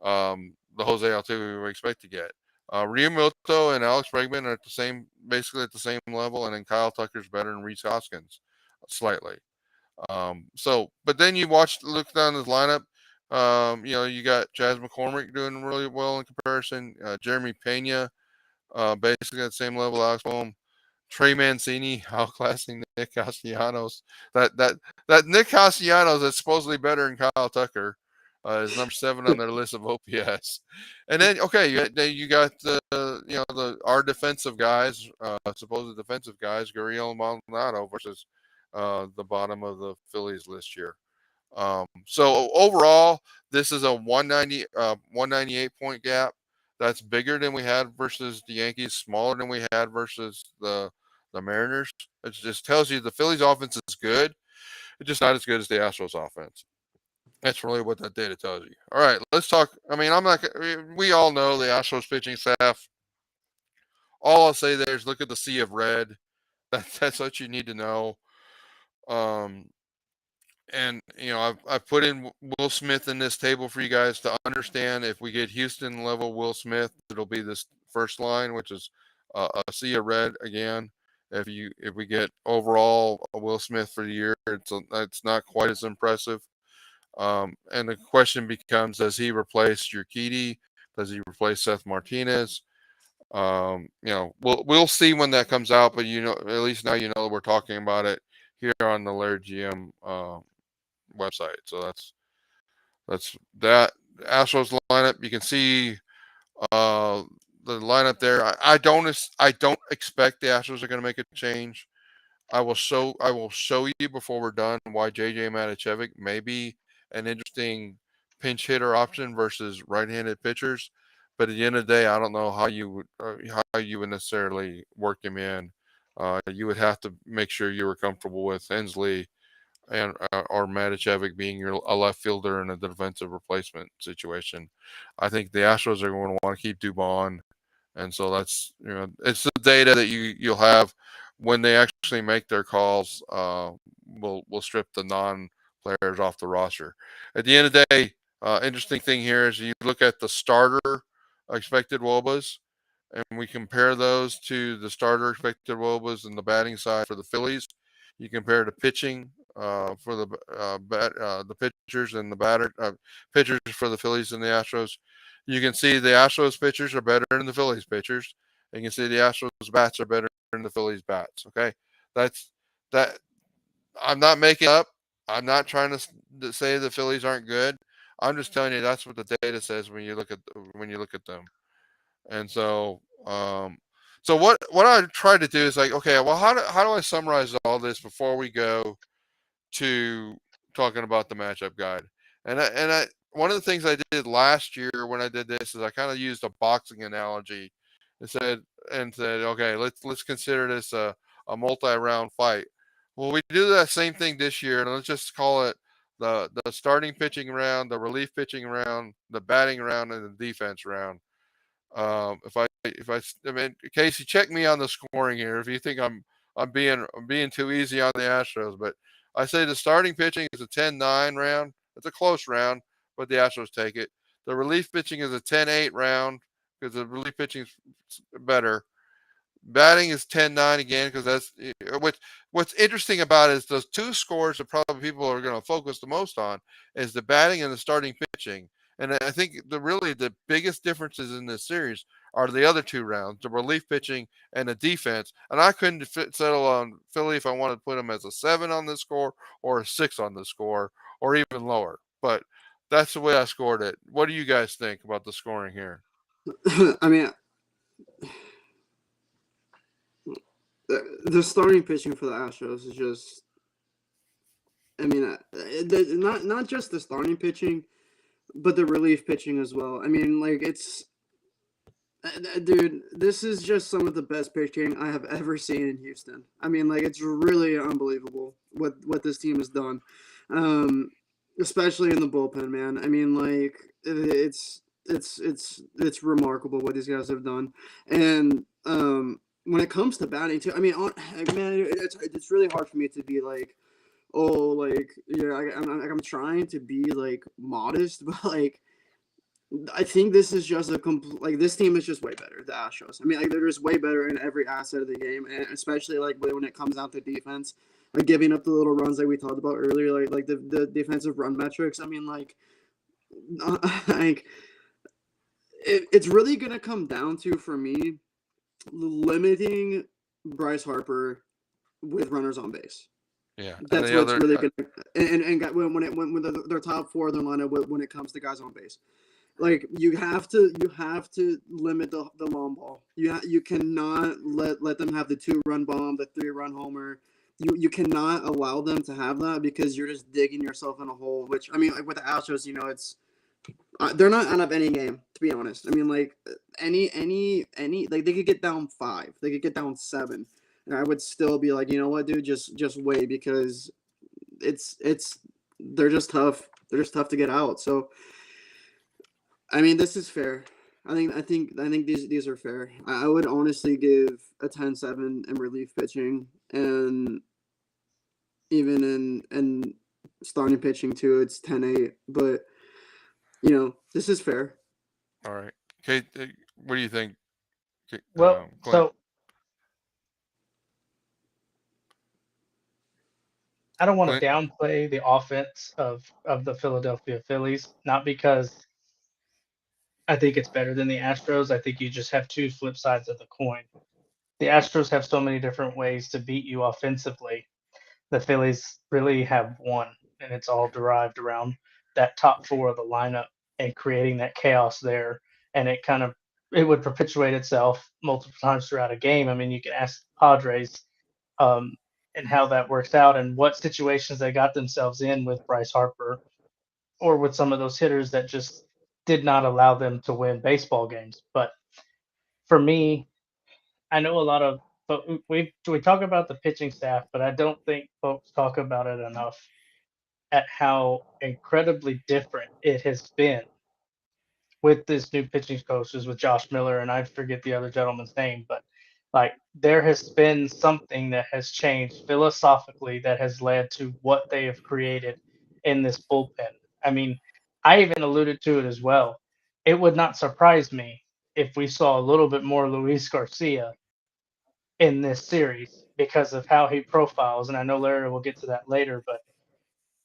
the Jose Altuve we expect to get. Ryu Milto and Alex Bregman are basically at the same level, and then Kyle Tucker's better than Reese Hoskins slightly. But then look down the lineup. You got Jazz McCormick doing really well in comparison. Jeremy Pena, basically at the same level. Alex Bohm, Trey Mancini outclassing Nick Castellanos. That Nick Castellanos is supposedly better than Kyle Tucker. Is number 7 on their list of OPS. And then you got our defensive guys, supposed defensive guys, Gurriel Maldonado versus the bottom of the Phillies list here. So overall, this is a 198 point gap. That's bigger than we had versus the Yankees, smaller than we had versus the Mariners. It just tells you the Phillies offense is good. It's just not as good as the Astros offense. That's really what that data tells you. All right, let's talk. I mean, we all know the Astros pitching staff. All I'll say there is look at the sea of red. That's what you need to know. And I've put in Will Smith in this table for you guys to understand. If we get Houston level Will Smith, it'll be this first line, which is a sea of red again. If we get overall a Will Smith for the year, it's not quite as impressive. And the question becomes: does he replace Urquidy? Does he replace Seth Martinez? We'll see when that comes out. But at least now we're talking about it here on the LarryTheGM website. So that's that Astros lineup. You can see the lineup there. I don't expect the Astros are going to make a change. I will show you before we're done why JJ Matijevic may be an interesting pinch hitter option versus right-handed pitchers. But at the end of the day, I don't know how you would necessarily work him in you would have to make sure you were comfortable with Hensley and or Matijevic being a left fielder in a defensive replacement situation. I think the Astros are going to want to keep Dubon, and so that's it's the data that you'll have when they actually make their calls. Will strip the non players off the roster. At the end of the day, interesting thing here is you look at the starter expected WOBAs, and we compare those to the starter expected WOBAs in the batting side for the Phillies. You compare the pitching for the pitchers and the pitchers for the Phillies and the Astros. You can see the Astros pitchers are better than the Phillies pitchers. And you can see the Astros bats are better than the Phillies bats. Okay, that's that. I'm not making up. I'm not trying to say the Phillies aren't good. I'm just telling you that's what the data says when you look at them. And so what I try to do is like, okay, well, how do I summarize all this before we go to talking about the matchup guide? And I one of the things I did last year when I did this is I kind of used a boxing analogy and said, okay, let's consider this a multi-round fight. Well, we do that same thing this year, and let's just call it the starting pitching round, the relief pitching round, the batting round, and the defense round. I mean, Casey, check me on the scoring here. If you think I'm being too easy on the Astros, but I say the starting pitching is a 10-9 round. It's a close round, but the Astros take it. The relief pitching is a 10-8 round because the relief pitching is better. Batting is 10-9 again because that's what's interesting about it is those two scores that probably people are going to focus the most on is the batting and the starting pitching. And I think the biggest differences in this series are the other two rounds, the relief pitching and the defense. And I couldn't settle on Philly if I wanted to put them as a 7 on the score or a 6 on the score or even lower. But that's the way I scored it. What do you guys think about the scoring here? I mean, the starting pitching for the Astros is just. I mean, not just the starting pitching, but the relief pitching as well. I mean, like it's, dude, this is just some of the best pitching I have ever seen in Houston. I mean, like it's really unbelievable what this team has done, especially in the bullpen, man. I mean, like it's remarkable what these guys have done, and when it comes to batting too, I mean, man, it's really hard for me to be like, oh, like yeah, I'm trying to be like modest, but like I think this is just like this team is just way better. The Astros. I mean, like they're just way better in every asset of the game, and especially like when it comes down to defense, like giving up the little runs like we talked about earlier, like the defensive run metrics. I mean, like, like it's really gonna come down to for me limiting Bryce Harper with runners on base. Yeah, That's what's really good. And when their top four of their lineup when it comes to guys on base, like you have to limit the long ball. You cannot let them have the 2-run bomb, the 3-run homer. You cannot allow them to have that because you're just digging yourself in a hole. Which I mean, like with the Astros, it's they're not out of any game, to be honest. I mean, like any like they could get down 5, they could get down 7. And I would still be like, you know what, dude, just wait because it's they're just tough. They're just tough to get out. So, I mean, this is fair. I think these are fair. I would honestly give a 10-7 in relief pitching and even in starting pitching too. It's 10-8, but this is fair. All right, Kate, what do you think? Well, Clint? so I don't want to downplay the offense of the Philadelphia Phillies, not because I think it's better than the Astros. I think you just have two flip sides of the coin. The Astros have so many different ways to beat you offensively. The Phillies really have one, and it's all derived around that top four of the lineup and creating that chaos there. And it would perpetuate itself multiple times throughout a game. I mean, you can ask Padres um, and how that works out and what situations they got themselves in with Bryce Harper or with some of those hitters that just did not allow them to win baseball games. But for me, I know a lot of but we talk about the pitching staff, but I don't think folks talk about it enough at how incredibly different it has been with this new pitching coaches with Josh Miller, and I forget the other gentleman's name, but like there has been something that has changed philosophically that has led to what they have created in this bullpen. I mean, I even alluded to it as well. It would not surprise me if we saw a little bit more Luis Garcia in this series because of how he profiles, and I know Larry will get to that later, but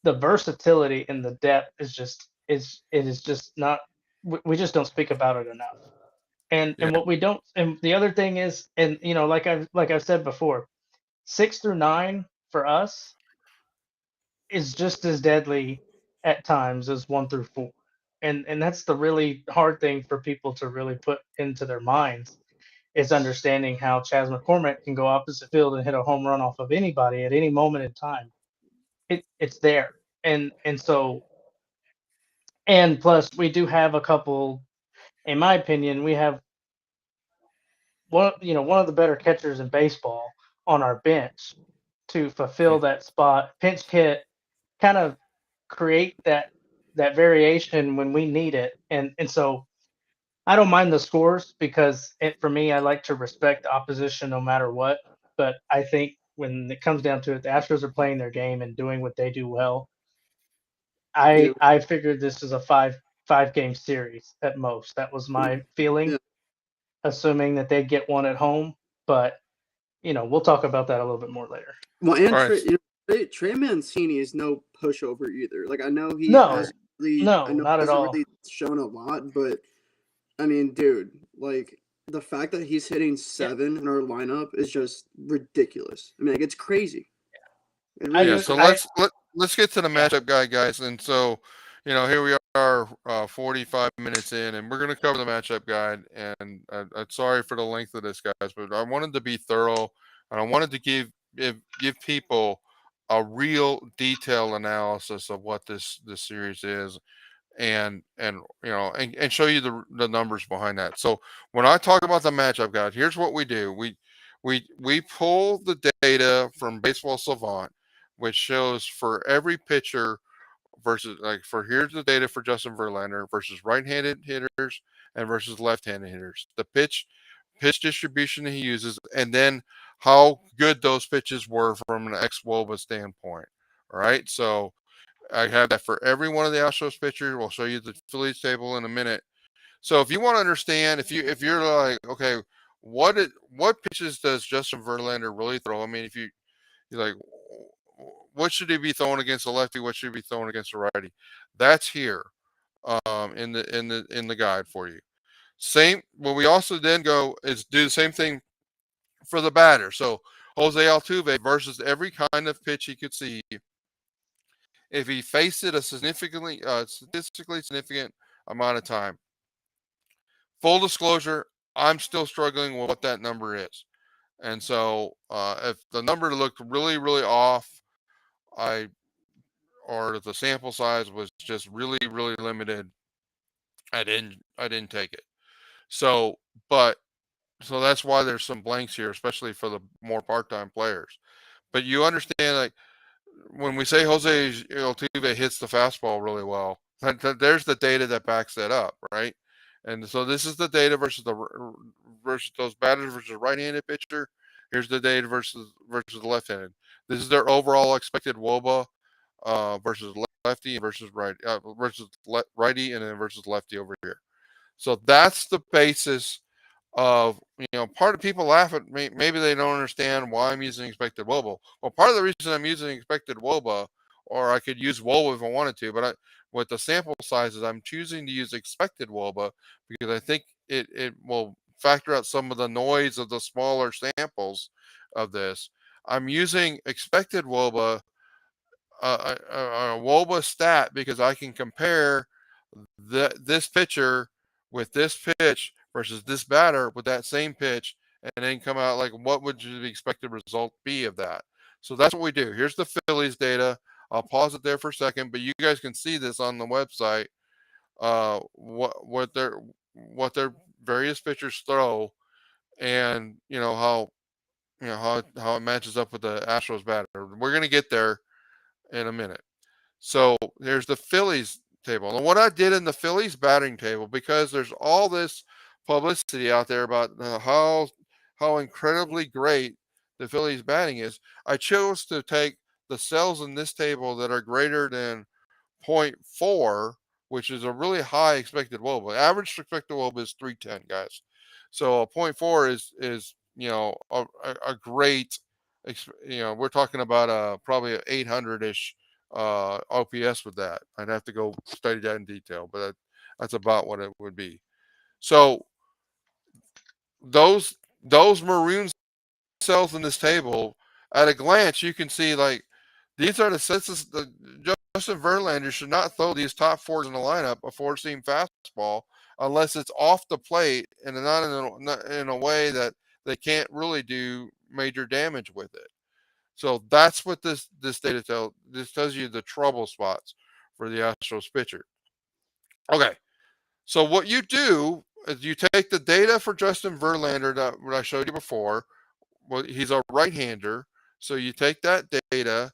the versatility and the depth is just not we just don't speak about it enough. Yeah. And what we don't and the other thing is, and like I've said before, 6 through 9 for us is just as deadly at times as 1 through 4. And that's the really hard thing for people to really put into their minds is understanding how Chas McCormick can go opposite field and hit a home run off of anybody at any moment in time. It's there. And so and plus we do have a couple, in my opinion, we have one of the better catchers in baseball on our bench to fulfill that spot, pinch hit, kind of create that variation when we need it. And so I don't mind the scores because for me, I like to respect the opposition no matter what. But I think when it comes down to it, the Astros are playing their game and doing what they do well. Yeah, I figured this is a five game series at most. That was my feeling, yeah. assuming that they get one at home. But we'll talk about that a little bit more later. Well, and All right. Trey Mancini is no pushover either. Like I know he No, has really, I no, know not he at hasn't all. really shown a lot, but I mean, dude, like the fact that he's hitting 7 in our lineup is just ridiculous. I mean, like it's crazy. It I really Yeah. is. So I let's get to the yeah. matchup guide, guys. And so, here we are, 45 minutes in, and we're going to cover the matchup guide. And I'm sorry for the length of this, guys, but I wanted to be thorough, and I wanted to give people a real detailed analysis of what this series is, and show you the numbers behind that. So when I talk about the matchup guide, here's what we do. We pull the data from Baseball Savant, which shows for every pitcher versus, like, for here's the data for Justin Verlander versus right-handed hitters and versus left-handed hitters. The pitch distribution that he uses, and then how good those pitches were from an ex-WOBA standpoint. All right, so I have that for every one of the Astros pitchers. We'll show you the Phillies table in a minute. So if you want to understand, if you're like, okay, what pitches does Justin Verlander really throw? I mean, if you're like, what should he be throwing against a lefty? What should he be throwing against a righty? That's here, in the guide for you. Same. What we also then go is do the same thing for the batter. So Jose Altuve versus every kind of pitch he could see. If he faced it a statistically significant amount of time. Full disclosure, I'm still struggling with what that number is. And so, if the number looked really, really off, I or the sample size was just really, really limited, I didn't take it. So, but so that's why there's some blanks here, especially for the more part-time players. But you understand, like, when we say Jose Altuve hits the fastball really well, there's the data that backs that up, right? And so this is the data versus those batters versus right-handed pitcher. Here's the data versus the left-handed. This is their overall expected WOBA, versus lefty and versus righty, and then versus lefty over here. So that's the basis of, part of people laugh at me. Maybe they don't understand why I'm using expected WOBA. Well, part of the reason I'm using expected WOBA, or I could use WOBA if I wanted to, but with the sample sizes, I'm choosing to use expected WOBA because I think it will factor out some of the noise of the smaller samples of this. I'm using expected WOBA, a WOBA stat, because I can compare this pitcher with this pitch versus this batter with that same pitch, and then come out like, what would the expected result be of that? So that's what we do. Here's the Phillies data. I'll pause it there for a second, but you guys can see this on the website. What their various pitchers throw, and how how it matches up with the Astros batter. We're going to get there in a minute. So there's the Phillies table. And what I did in the Phillies batting table, because there's all this publicity out there about how incredibly great the Phillies batting is, I chose to take the cells in this table that are greater than zero point 0.4, which is a really high expected wOBA. Average expected wOBA is 310, guys. So a 0.4 is a great. We're talking about probably 800-ish OPS with that. I'd have to go study that in detail, but that's about what it would be. So those maroon cells in this table, at a glance, you can see like these are the senses. Justin Verlander should not throw these top fours in the lineup a four-seam fastball unless it's off the plate and not in a way that they can't really do major damage with it. So that's what this data tells you the trouble spots for the Astros pitcher. Okay, so what you do is you take the data for Justin Verlander that what I showed you before. Well, he's a right-hander, so you take that data,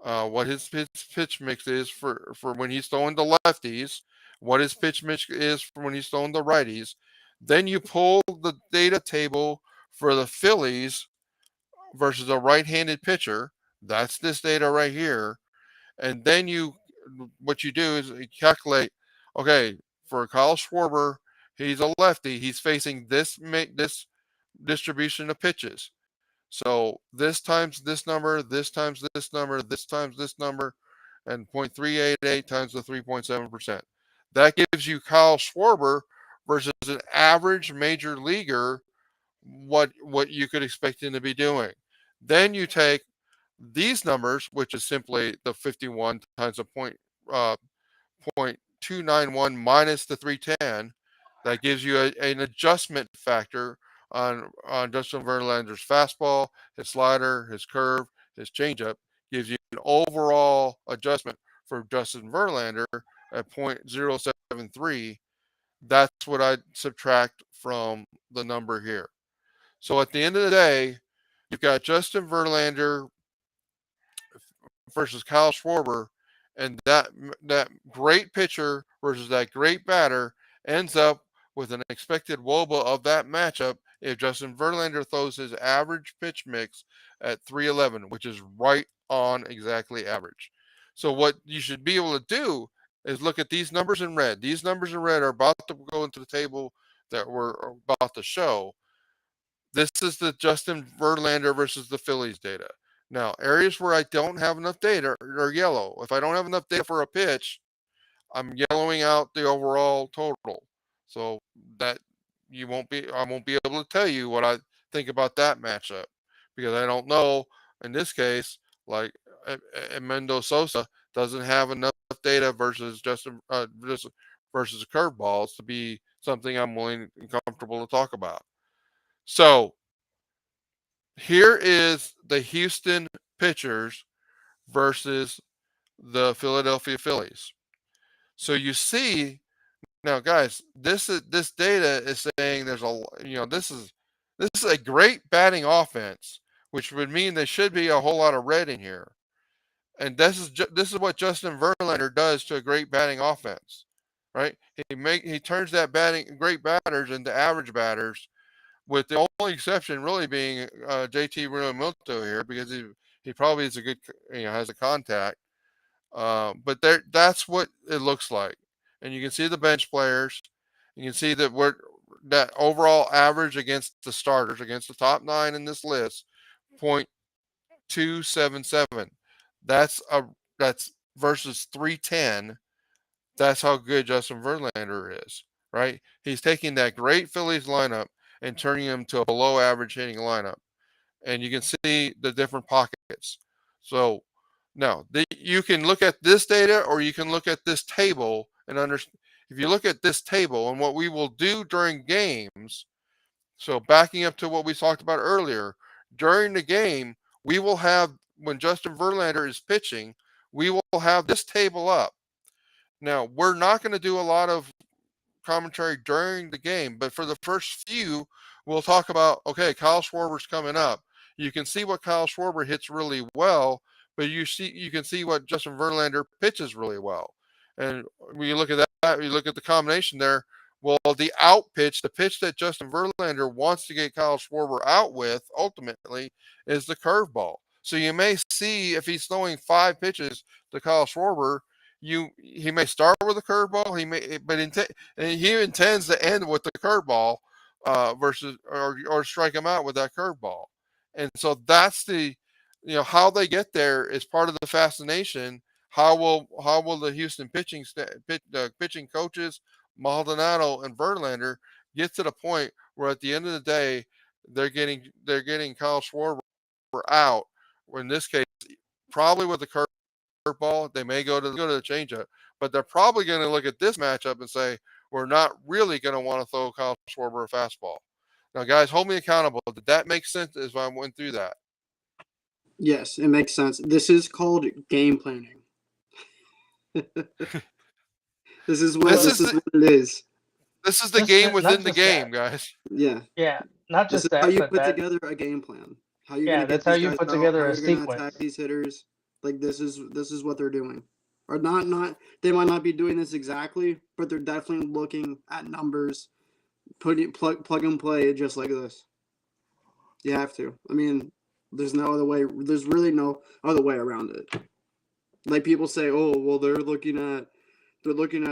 what his pitch mix is for when he's throwing the lefties, what his pitch mix is for when he's throwing the righties. Then you pull the data table for the Phillies versus a right-handed pitcher. That's this data right here. And then what you do is you calculate, okay, for Kyle Schwarber, he's a lefty. He's facing this distribution of pitches. So this times this number, this times this number, this times this number, and 0.388 times the 3.7%. That gives you Kyle Schwarber versus an average major leaguer, what you could expect him to be doing. Then you take these numbers, which is simply the 51 times a 0.291 minus the 310. That gives you an adjustment factor on Justin Verlander's fastball, his slider, his curve, his changeup. Gives you an overall adjustment for Justin Verlander at 0.073. That's what I subtract from the number here. So at the end of the day, you've got Justin Verlander versus Kyle Schwarber, and that great pitcher versus that great batter ends up with an expected wOBA of that matchup if Justin Verlander throws his average pitch mix at 311, which is right on exactly average. So what you should be able to do is look at these numbers in red. These numbers in red are about to go into the table that we're about to show. This is the Justin Verlander versus the Phillies data. Now, areas where I don't have enough data are yellow. If I don't have enough data for a pitch, I'm yellowing out the overall total. So that I won't be able to tell you what I think about that matchup because I don't know. In this case, like Mendo Sosa doesn't have enough data versus versus curveballs to be something I'm willing and comfortable to talk about. So here is the Houston pitchers versus the Philadelphia Phillies. So you see now, guys, this data is saying this is a great batting offense, which would mean there should be a whole lot of red in here. And this is what Justin Verlander does to a great batting offense, right? He turns that great batters into average batters, with the only exception really being JT Realmuto here because he probably is a good has a contact. But that's what it looks like, and you can see the bench players. You can see that overall average against the starters, against the top 9 in this list, 0.277. That's versus 310. That's how good Justin Verlander is, right? He's taking that great Phillies lineup and turning them to a below average hitting lineup. And you can see the different pockets. So now you can look at this data or you can look at this table and understand. If you look at this table and what we will do during games, so backing up to what we talked about earlier, during the game, we will have, when Justin Verlander is pitching, we will have this table up. Now, we're not going to do a lot of commentary during the game, but for the first few, we'll talk about, okay, Kyle Schwarber's coming up. you can see what Kyle Schwarber hits really well, but you can see what Justin Verlander pitches really well. And when you look at that, you look at the combination there. Well, the out pitch, the pitch that Justin Verlander wants to get Kyle Schwarber out with, ultimately, is the curveball. So you may see if he's throwing 5 pitches to Kyle Schwarber, he may start with a curveball. He intends to end with the curveball, versus or strike him out with that curveball. And so that's how they get there is part of the fascination. How will the Houston pitching coaches Maldonado and Verlander get to the point where at the end of the day they're getting Kyle Schwarber out. In this case, probably with the curveball, they may go to the changeup, but they're probably going to look at this matchup and say we're not really going to want to throw Kyle Schwarber a fastball. Now, guys, hold me accountable. Did that make sense as I went through that? Yes, it makes sense. This is called game planning. This is what it is. This is the game within the game, guys. Yeah. Yeah, not This just is that, how you but put that. together a game plan. How you're Yeah, gonna get that's how these you guys put out, together how a you're gonna sequence. attack these hitters. Like this is what they're doing. Or not they might not be doing this exactly, but they're definitely looking at numbers, plug and play just like this. You have to. I mean, there's no other way. There's really no other way around it. Like people say, oh well, they're looking at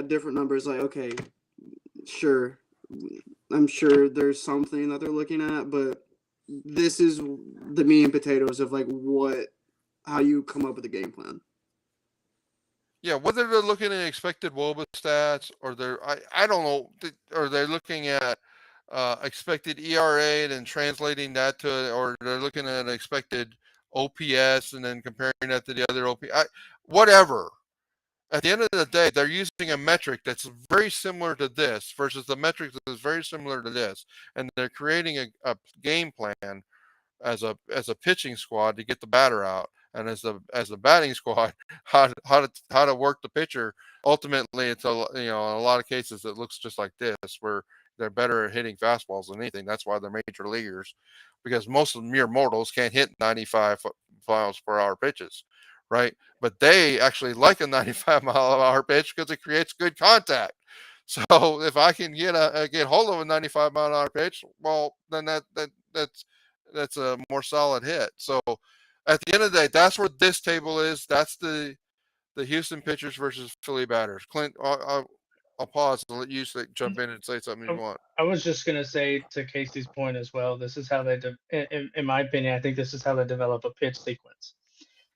different numbers. Like okay, sure, I'm sure there's something that they're looking at, but this is the meat and potatoes of like how you come up with a game plan. Yeah, whether they're looking at expected WOBA stats or I don't know, or they're looking at expected ERA and then translating that to, or they're looking at expected OPS and then comparing that to the other whatever. At the end of the day, they're using a metric that's very similar to this versus the metric that is very similar to this, and they're creating a game plan as a pitching squad to get the batter out, and as a batting squad, how to work the pitcher. Ultimately, it's in a lot of cases it looks just like this, where they're better at hitting fastballs than anything. That's why they're major leaguers, because most of the mere mortals can't hit 95 miles per hour pitches, right? But they actually like a 95-mile-an-hour pitch because it creates good contact. So if I can get hold of a 95-mile-an-hour pitch, well, then that's a more solid hit. So at the end of the day, that's where this table is. That's the Houston pitchers versus Philly batters. Clint, I'll pause and let you jump in and say something you want. I was just gonna say to Casey's point as well. This is how in my opinion, I think this is how they develop a pitch sequence.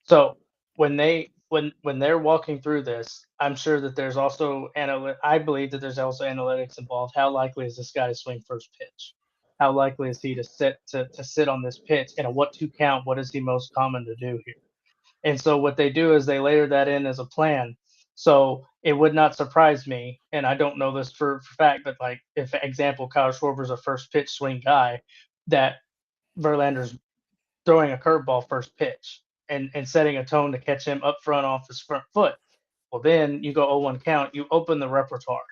So when they're walking through this, I'm sure that there's also I believe that there's also analytics involved. How likely is this guy to swing first pitch? How likely is he to sit on this pitch? And a what to count? What is he most common to do here? And so what they do is they layer that in as a plan. So it would not surprise me, and I don't know this for fact, but like if example Kyle Schwarber's a first pitch swing guy, that Verlander's throwing a curveball first pitch and setting a tone to catch him up front off his front foot. Well, then you go 0-1 count, you open the repertoire.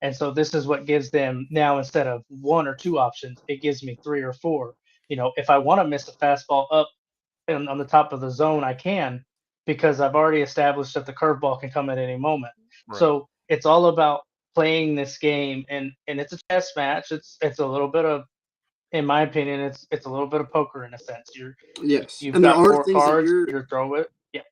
And so this is what gives them now, instead of one or two options, it gives me three or four. If I want to miss a fastball up on the top of the zone, I can, because I've already established that the curveball can come at any moment. Right. So it's all about playing this game, and it's a chess match. It's a little bit of, in my opinion, it's a little bit of poker in a sense. Yes, You've and there got are four things that cards. You're throw it. Yeah.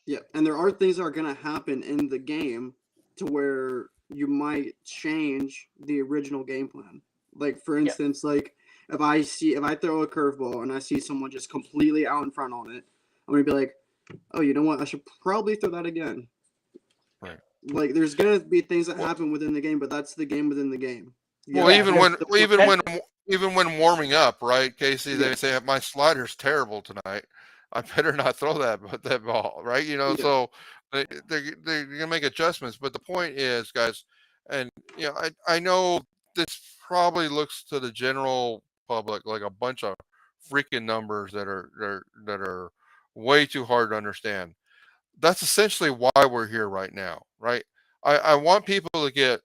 Yeah, and there are things that are going to happen in the game to where you might change the original game plan. Like for instance, like if I throw a curveball and I see someone just completely out in front on it, I'm going to be like, "Oh, you know what? I should probably throw that again." Right. Like there's going to be things that happen within the game, but that's the game within the game. Well, even when warming up, right, Casey, they say my slider's terrible tonight. I better not throw that ball, right? So they're gonna make adjustments. But the point is, guys, and I know this probably looks to the general public like a bunch of freaking numbers that are way too hard to understand. That's essentially why we're here right now, right? I want people to get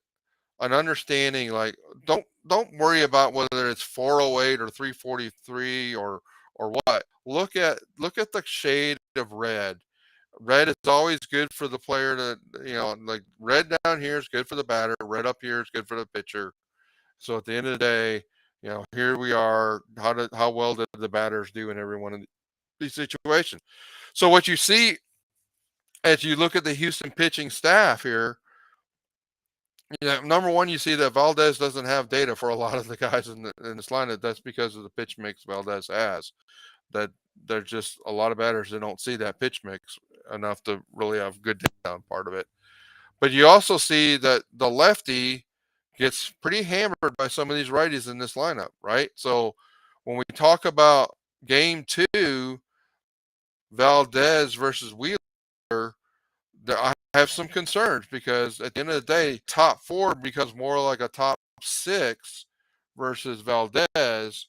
an understanding, like don't worry about whether it's 408 or 343 or what. look at the shade of red. Red is always good for the player to, like red down here is good for the batter, red up here is good for the pitcher. So at the end of the day, here we are. How well did the batters do in every one of these situations? So what you see as you look at the Houston pitching staff here, number one, you see that Valdez doesn't have data for a lot of the guys in this lineup. That's because of the pitch mix Valdez has. That there's just a lot of batters that don't see that pitch mix enough to really have good data on part of it. But you also see that the lefty gets pretty hammered by some of these righties in this lineup, right? So when we talk about game 2, Valdez versus Wheeler, I have some concerns because at the end of the day, top 4 becomes more like a top 6 versus Valdez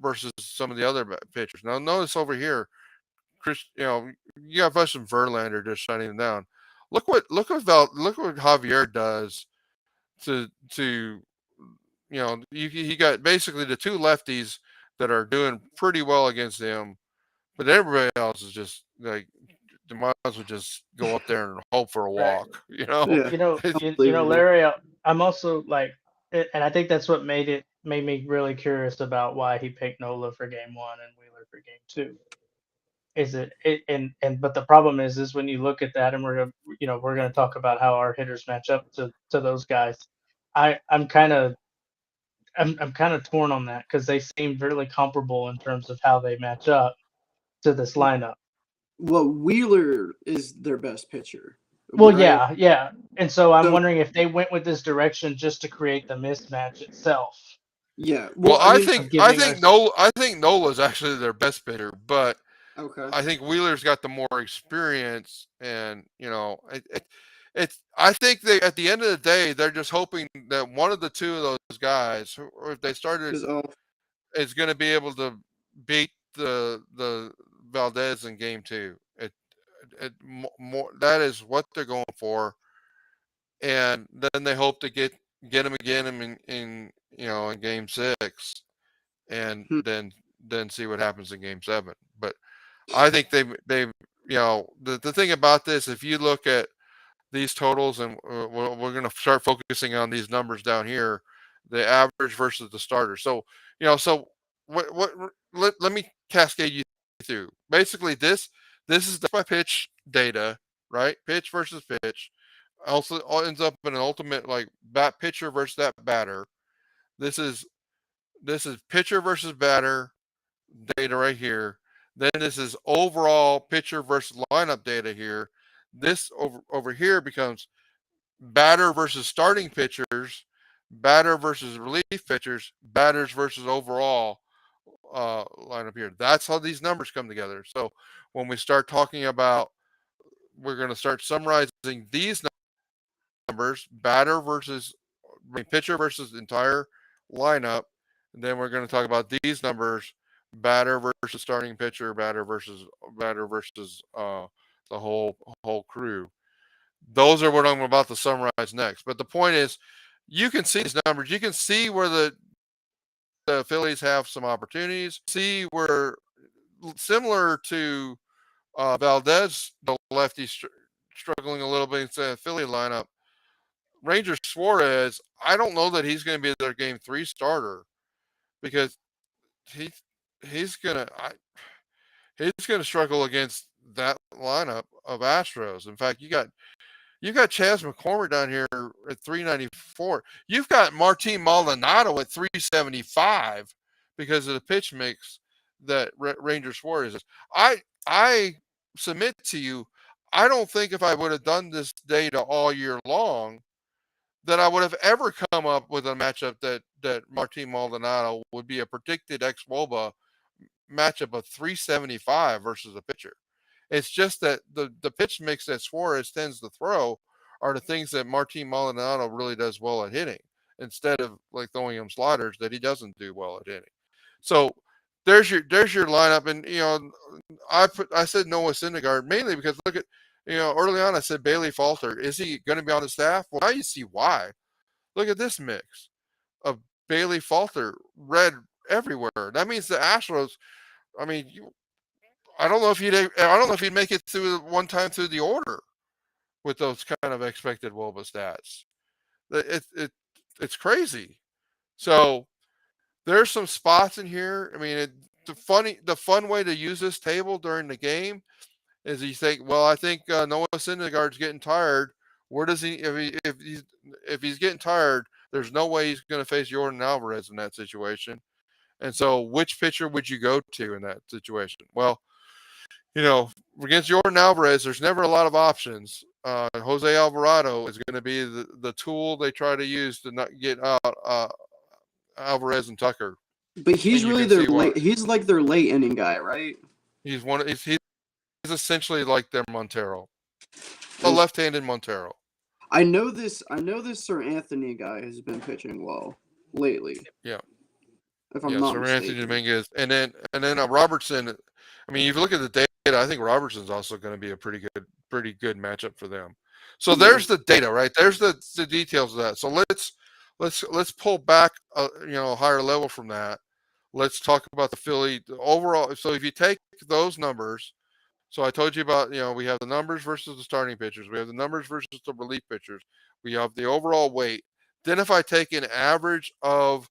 versus some of the other pitchers. Now notice over here, Chris, you got Justin Verlander just shutting him down. Look what Javier does to he got basically the 2 lefties that are doing pretty well against him, but everybody else is just like they might as well just go up there and hope for a walk. Yeah, Larry, I'm also like, and I think that's what made me really curious about why he picked Nola for game 1 and Wheeler for game 2. Is it but the problem is when you look at that, and we're gonna talk about how our hitters match up to those guys. I'm kind of torn on that because they seem really comparable in terms of how they match up to this lineup. Well, Wheeler is their best pitcher. Well, right? yeah. And so I'm wondering if they went with this direction just to create the mismatch itself. Yeah. Well, I think us... Nola's actually their best pitcher, but okay. I think Wheeler's got the more experience, and it's. I think they at the end of the day they're just hoping that one of the 2 of those guys, or if they started, is going to be able to beat the Valdez in game 2. More that is what they're going for, and then they hope to get him again in game 6, and then see what happens in game 7. But I think they the thing about this, if you look at these totals, and we're going to start focusing on these numbers down here, the average versus the starter. So let me cascade you through. Basically, this is the pitch data, right? Pitch versus pitch. Also ends up in an ultimate like bat pitcher versus that batter. This is pitcher versus batter data right here. Then this is overall pitcher versus lineup data here. This over here becomes batter versus starting pitchers, batter versus relief pitchers, batters versus overall lineup here. That's how these numbers come together. So when we start talking about, we're going to start summarizing these numbers, batter versus pitcher versus entire lineup. And then we're going to talk about these numbers, batter versus starting pitcher, batter versus the whole crew. Those are what I'm about to summarize next. But the point is, you can see these numbers. You can see where the Phillies have some opportunities. See where, similar to Valdez, the lefty struggling a little bit in the Philly lineup. Ranger Suarez, I don't know that he's going to be their game 3 starter, because he's going to struggle against that lineup of Astros. In fact, you got Chas McCormick down here at 394. You've got Martin Maldonado at 375 because of the pitch mix that Ranger Suarez is. I submit to you, I don't think if I would have done this data all year long that I would have ever come up with a matchup that Martin Maldonado would be a predicted ex-WOBA matchup of 375 versus a pitcher. It's just that the pitch mix that Suarez tends to throw are the things that Martin Maldonado really does well at hitting, instead of like throwing him sliders that he doesn't do well at hitting. So there's your lineup, and I said Noah Syndergaard mainly because look at early on I said Bailey Falter. Is he going to be on the staff? Well, now you see why. Look at this mix of Bailey Falter, red everywhere. That means the Astros I mean, I don't know if he'd make it through one time through the order with those kind of expected WOBA stats. It's crazy. So there's some spots in here. I mean, the fun way to use this table during the game is you think, well, I think Noah Syndergaard's getting tired. Where does he if he's getting tired? There's no way he's going to face Jordan Alvarez in that situation. And so, which pitcher would you go to in that situation? Well, against Jordan Alvarez, there's never a lot of options. Jose Alvarado is going to be the tool they try to use to not get out Alvarez and Tucker. But he's really their late. He's like their late inning guy, right? He's essentially like their Montero, a left-handed Montero. I know this Sir Anthony guy has been pitching well lately. Yeah. If I'm not Sir mistaken. Anthony Dominguez, and then Robertson. I mean, if you look at the data, I think Robertson's also going to be a pretty good matchup for them. So there's the data, right? There's the details of that. So let's pull back a higher level from that. Let's talk about the Philly overall. So if you take those numbers, so I told you about, we have the numbers versus the starting pitchers. We have the numbers versus the relief pitchers. We have the overall weight. Then if I take an average of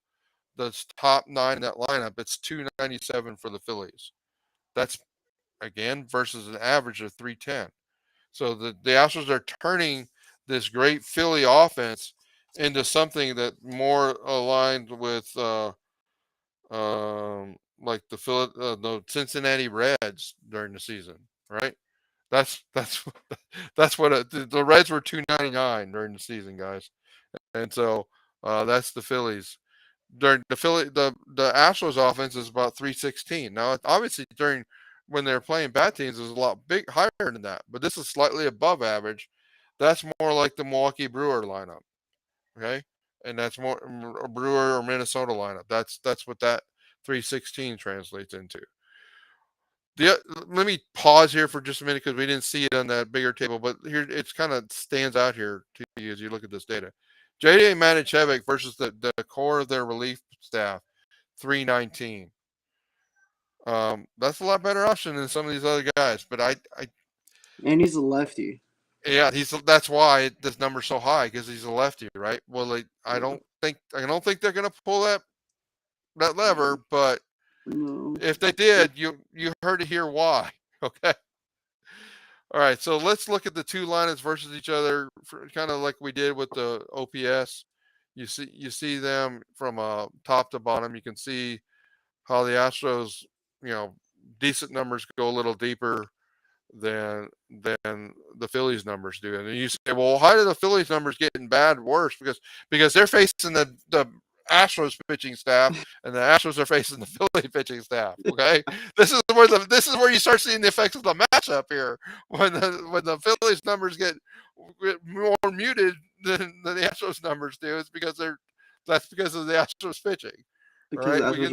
the top 9 in that lineup, it's 297 for the Phillies. That's, again, versus an average of 310. So the Astros are turning this great Philly offense into something that more aligned with like the Cincinnati Reds during the season, right? That's what the Reds were 299 during the season, guys, and so that's the Phillies. During the Astros offense is about 316. Now, obviously, when they're playing bad teams, is a lot higher than that, but this is slightly above average. That's more like the Milwaukee Brewer lineup, okay, and that's more a Brewer or Minnesota lineup. That's what that 316 translates into. Let me pause here for just a minute because we didn't see it on that bigger table, but here it's kind of stands out here to you as you look at this data. J.D. Manichevic versus the core of their relief staff, 319. That's a lot better option than some of these other guys, but and he's a lefty. Yeah, that's why this number's so high, because he's a lefty, right? Well, I don't think they're gonna pull that lever, but if they did, you heard it here why. Okay. All right, so let's look at the two lineups versus each other, kind of like we did with the OPS. You see them from top to bottom. You can see how the Astros, decent numbers go a little deeper than the Phillies numbers do. And then you say, well, how do the Phillies numbers getting bad worse? Because they're facing the Astros pitching staff, and the Astros are facing the Philly pitching staff. Okay, this is where you start seeing the effects of the matchup here. When the Phillies numbers get more muted than the Astros numbers do, it's because that's because of the Astros pitching. Right?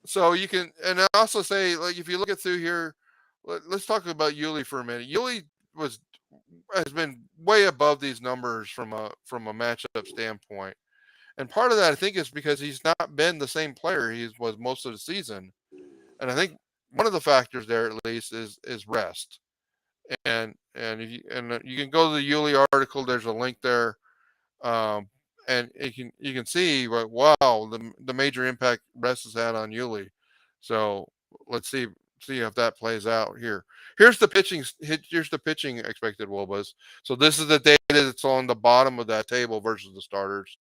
So you can, and I also say, like, if you look at through here, let's talk about Yuli for a minute. Yuli has been way above these numbers from a matchup standpoint, and part of that I think is because he's not been the same player he was most of the season, and I think one of the factors there at least is rest, and you can go to the Yuli article. There's a link there. And you can see, wow, the major impact rest has had on Yuli. So let's see if that plays out here. Here's the pitching expected WOBAs. So this is the data that's on the bottom of that table versus the starters.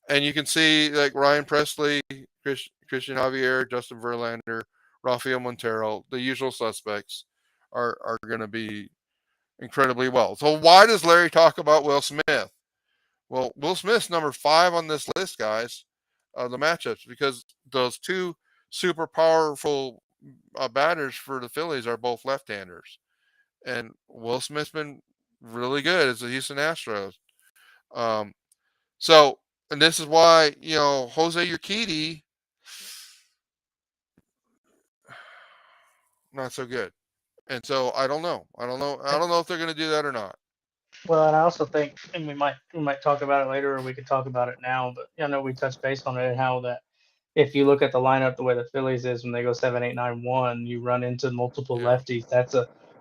And you can see, like, Ryan Presley, Christian Javier, Justin Verlander, Rafael Montero, the usual suspects are going to be incredibly well. So why does Larry talk about Will Smith? Well, Will Smith's number 5 on this list, guys, the matchups, because those two super powerful batters for the Phillies are both left-handers. And Will Smith's been really good as the Houston Astros. And this is why, Jose Urquidy, not so good. And so I don't know. I don't know if they're going to do that or not. Well, and I also think, and we might talk about it later, or we could talk about it now. But I know we touched base on it, and how that if you look at the lineup the way the Phillies is when they go 7-8-9-1, you run into multiple Yeah. lefties.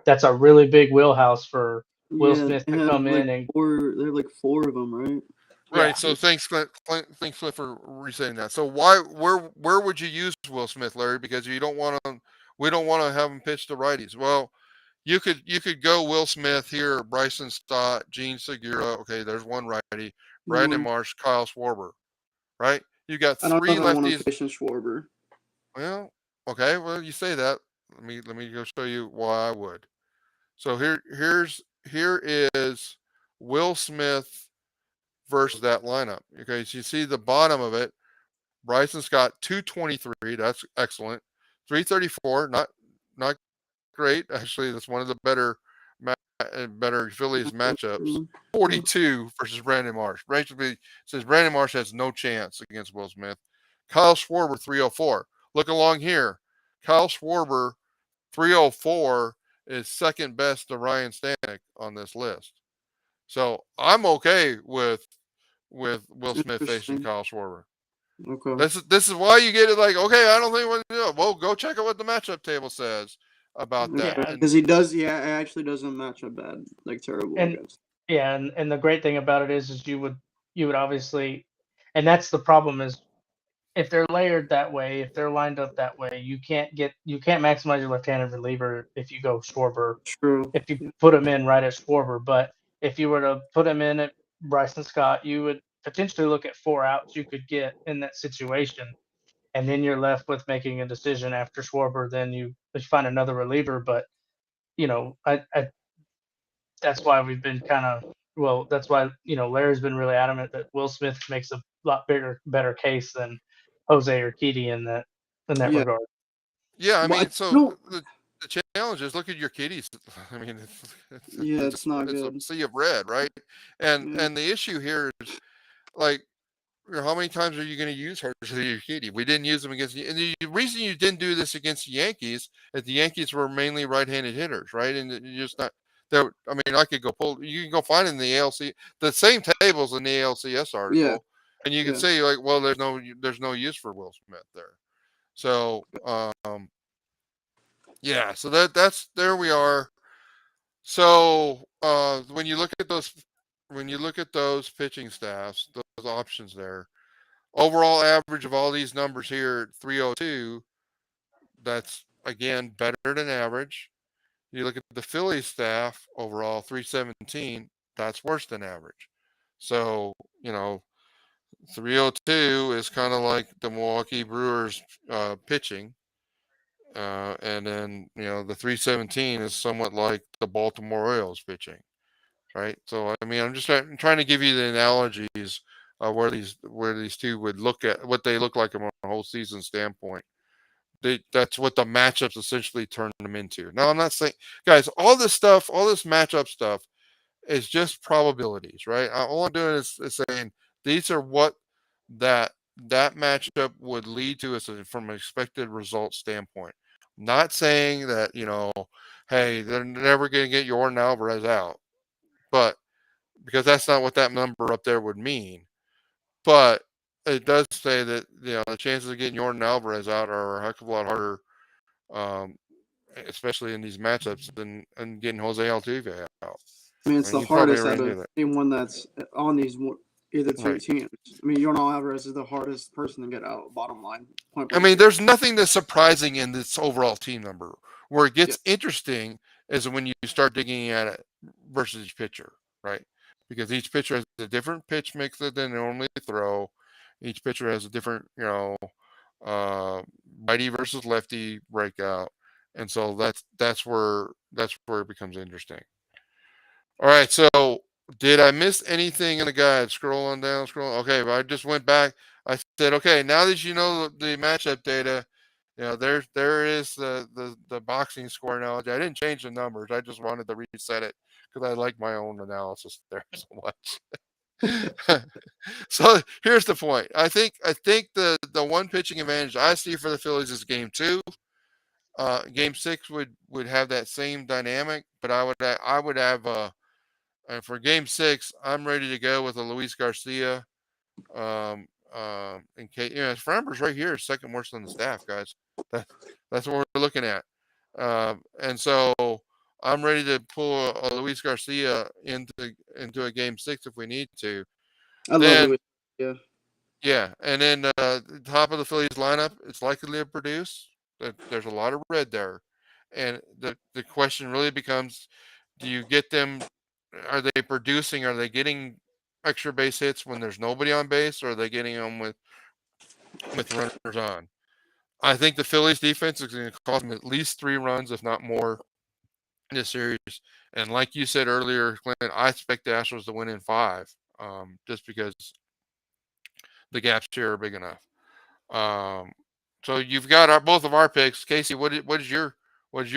That's a really big wheelhouse for Will Yeah, Smith they to have come like in and four. They have like four of them, right? Right. yeah. So thanks, thanks, Clint, for re-saying that. So where would you use Will Smith, Larry? Because you don't want to, we don't want to have him pitch to righties. Well, you could go Will Smith here, Bryson Stott, Gene Segura. Okay, there's one righty. Brandon One. Marsh, Kyle Schwarber. Right. You got I don't know three if I want lefties. to fish in Schwarber. Well, okay. Well, you say that. Let me go show you why I would. So here is Will Smith versus that lineup. Okay, so you see the bottom of it. Bryson Scott 223. That's excellent. 334. Not great. Actually, that's one of the better Phillies matchups. True. 42 versus Brandon Marsh. Basically says Brandon Marsh has no chance against Will Smith. Kyle Schwarber 304. Look along here. Kyle Schwarber 304 is second best to Ryan Stanek on this list. So I'm okay with Will Smith facing Interesting. Kyle Schwarber. Okay. This is why you get it like, okay, I don't think what to do. Well, go check out what the matchup table says about that. Yeah, And Because he does. Yeah, it actually doesn't match up bad, like terrible and against. yeah, and the great thing about it is you would obviously, and that's the problem is if they're layered that way, if they're lined up that way, you can't maximize your left-handed reliever if you go Schwarber, True. if you put him in right at Schwarber. But if you were to put him in at Bryson Scott, you would potentially look at 4 outs you could get in that situation, and then you're left with making a decision after Schwarber. Then you find another reliever, but I that's why we've been kind of well. That's why Larry's been really adamant that Will Smith makes a lot better case than Jose Urquidy in that Yeah. regard. yeah, I Well, I mean, so don't. the challenge is look at your kitties. I mean, Yeah, it's not it's a good. sea of red, right? And Yeah. and the issue here is like, how many times are you going to use Jose Urquidy? We didn't use him against and the reason you didn't do this against the Yankees is the Yankees were mainly right-handed hitters, right? And you just not there. I mean, I could go pull. You can go find in the ALC the same tables in the ALCS Yeah. article, and you can Yeah. say like, well, there's no use for Will Smith there. So yeah, so that's there we are. So when you look at those pitching staffs, those options there, overall average of all these numbers here, 302, that's again better than average. You look at the Phillies staff overall, 317, that's worse than average. So, 302 is kind of like the Milwaukee Brewers pitching. And then, the 317 is somewhat like the Baltimore Orioles pitching, right? So, I mean, I'm just trying to give you the analogies where these two would look at what they look like from a whole season standpoint. That's what the matchups essentially turn them into. Now, I'm not saying, guys, all this stuff, all this matchup stuff is just probabilities, right? All I'm doing is saying these are what that that matchup would lead to from an expected result standpoint. Not saying that, hey, they're never going to get Jordan Alvarez out, but because that's not what that number up there would mean. But it does say that the chances of getting Jordan Alvarez out are a heck of a lot harder, um, especially in these matchups than and getting Jose Altuve out. I mean, I it's mean, the you probably hardest already out knew of that, anyone that's on these either two right? teams. I mean, Jordan Alvarez is the hardest person to get out. Bottom line, point I blank. mean, there's nothing that's surprising in this overall team number. Where it Yeah. gets interesting is when you start digging at it versus each pitcher, right? Because each pitcher has a different pitch mix that they normally throw. Each pitcher has a different, uh, righty versus lefty breakout, and so that's where it becomes interesting. All right, so did I miss anything in the guide? Scrolling down, scrolling. Okay, but I just went back. I said, okay, now that you know the matchup data, there is the boxing score analogy. I didn't change the numbers. I just wanted to reset it because I like my own analysis there so much. So here's the point. I think the one pitching advantage I see for the Phillies is game 2. Game 6 would have that same dynamic, but I would have and for game 6, I'm ready to go with a Luis Garcia. In case Framber's right here, second worst on the staff, guys. That, that's what we're looking at. And so I'm ready to pull a Luis Garcia into a game 6 if we need to. I love Then Louis. Yeah. yeah, and then the top of the Phillies lineup, it's likely to produce. There's a lot of red there, and the question really becomes: do you get them? Are they producing? Are they getting extra base hits when there's nobody on base, or are they getting them with runners on? I think the Phillies defense is going to cost them at least 3 runs, if not more, in this series. And like you said earlier, Clint, I expect the Astros to win in 5, just because the gaps here are big enough. Um, so you've got both of our picks, Casey. What is your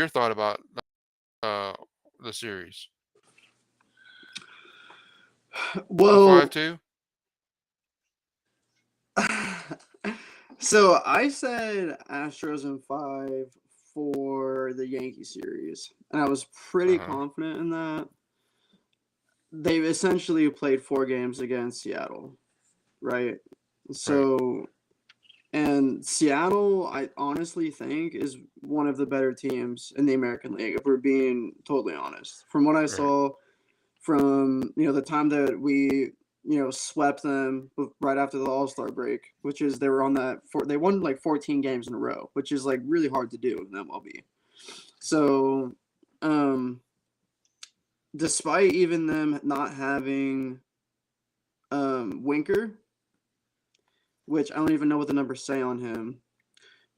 thought about uh, the series? Well, 5-2. so I said Astros in 5 for the Yankee series, and I was pretty confident in that. They've essentially played 4 games against Seattle, right? So, and Seattle, I honestly think, is one of the better teams in the American League, if we're being totally honest. From what I saw, from the time that we swept them right after the All-Star break, which is they were on they won like 14 games in a row, which is like really hard to do in MLB. So, despite even them not having Winker, which I don't even know what the numbers say on him,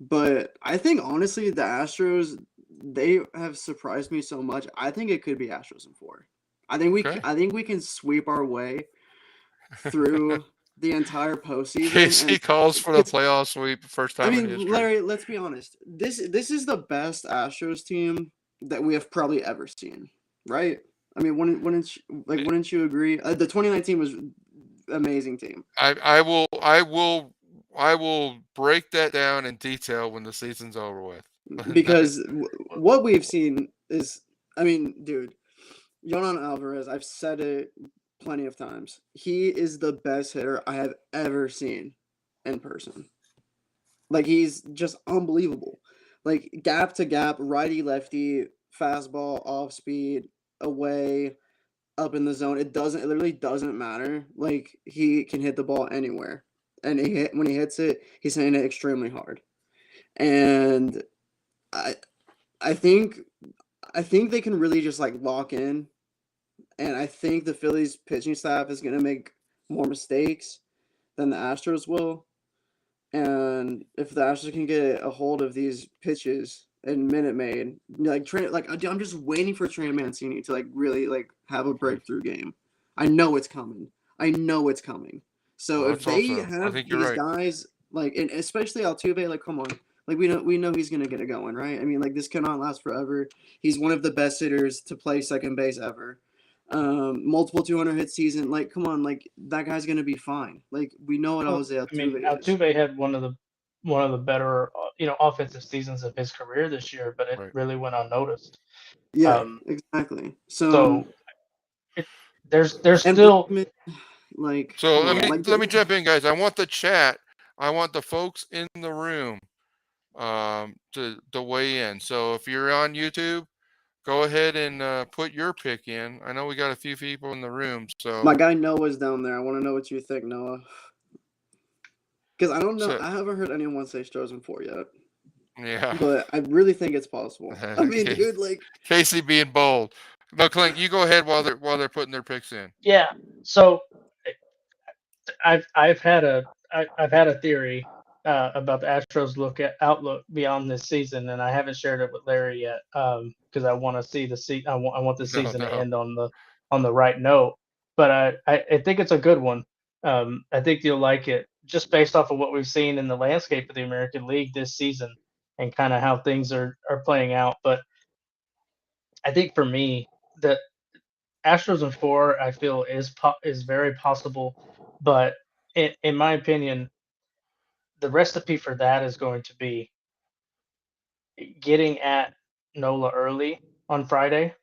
but I think honestly the Astros, they have surprised me so much. I think it could be Astros in 4. I think we can sweep our way through the entire postseason. Casey calls for the playoff sweep, first time in history. Larry, let's be honest. This is the best Astros team that we have probably ever seen, right? I mean, wouldn't you agree? The 2019 was amazing team. I will break that down in detail when the season's over with. Because what we've seen is, I mean, dude, Yonan Alvarez, I've said it plenty of times. He is the best hitter I have ever seen in person. Like, he's just unbelievable. Like, gap to gap, righty lefty, fastball, off speed, away, up in the zone. It literally doesn't matter. Like, he can hit the ball anywhere. And when he hits it, he's hitting it extremely hard. And I I think they can really just like lock in, and I think the Phillies pitching staff is going to make more mistakes than the Astros will. And if the Astros can get a hold of these pitches in Minute Maid, I'm just waiting for Trey Mancini to like really like have a breakthrough game. I know it's coming. So if they have these guys like, and especially Altuve, like, come on, like we know he's gonna get it going, right? I mean, like, this cannot last forever. He's one of the best hitters to play second base ever. Multiple 200 hit season. Like, come on, like, that guy's gonna be fine. Like, we know what Jose Altuve I mean, is. Altuve had one of the better offensive seasons of his career this year, but it really went unnoticed. Yeah, exactly. So there's still like. So let me jump in, guys. I want the chat. I want the folks in the room to weigh in. So if you're on YouTube, go ahead and put your pick in. I know we got a few people in the room. So my guy Noah's down there. I want to know what you think, Noah. Because I don't know. I haven't heard anyone say Stros in 4 yet. Yeah. But I really think it's possible. I mean, dude, like, Casey being bold. No, Clint, you go ahead while they're putting their picks in. Yeah. So I've had a theory about the Astros outlook beyond this season, and I haven't shared it with Larry yet because I want to see I want the season to end on the right note. But I think it's a good one. I think you'll like it just based off of what we've seen in the landscape of the American League this season and kind of how things are playing out. But I think for me, the Astros in 4, I feel is very possible, but in my opinion, the recipe for that is going to be getting at Nola early on Friday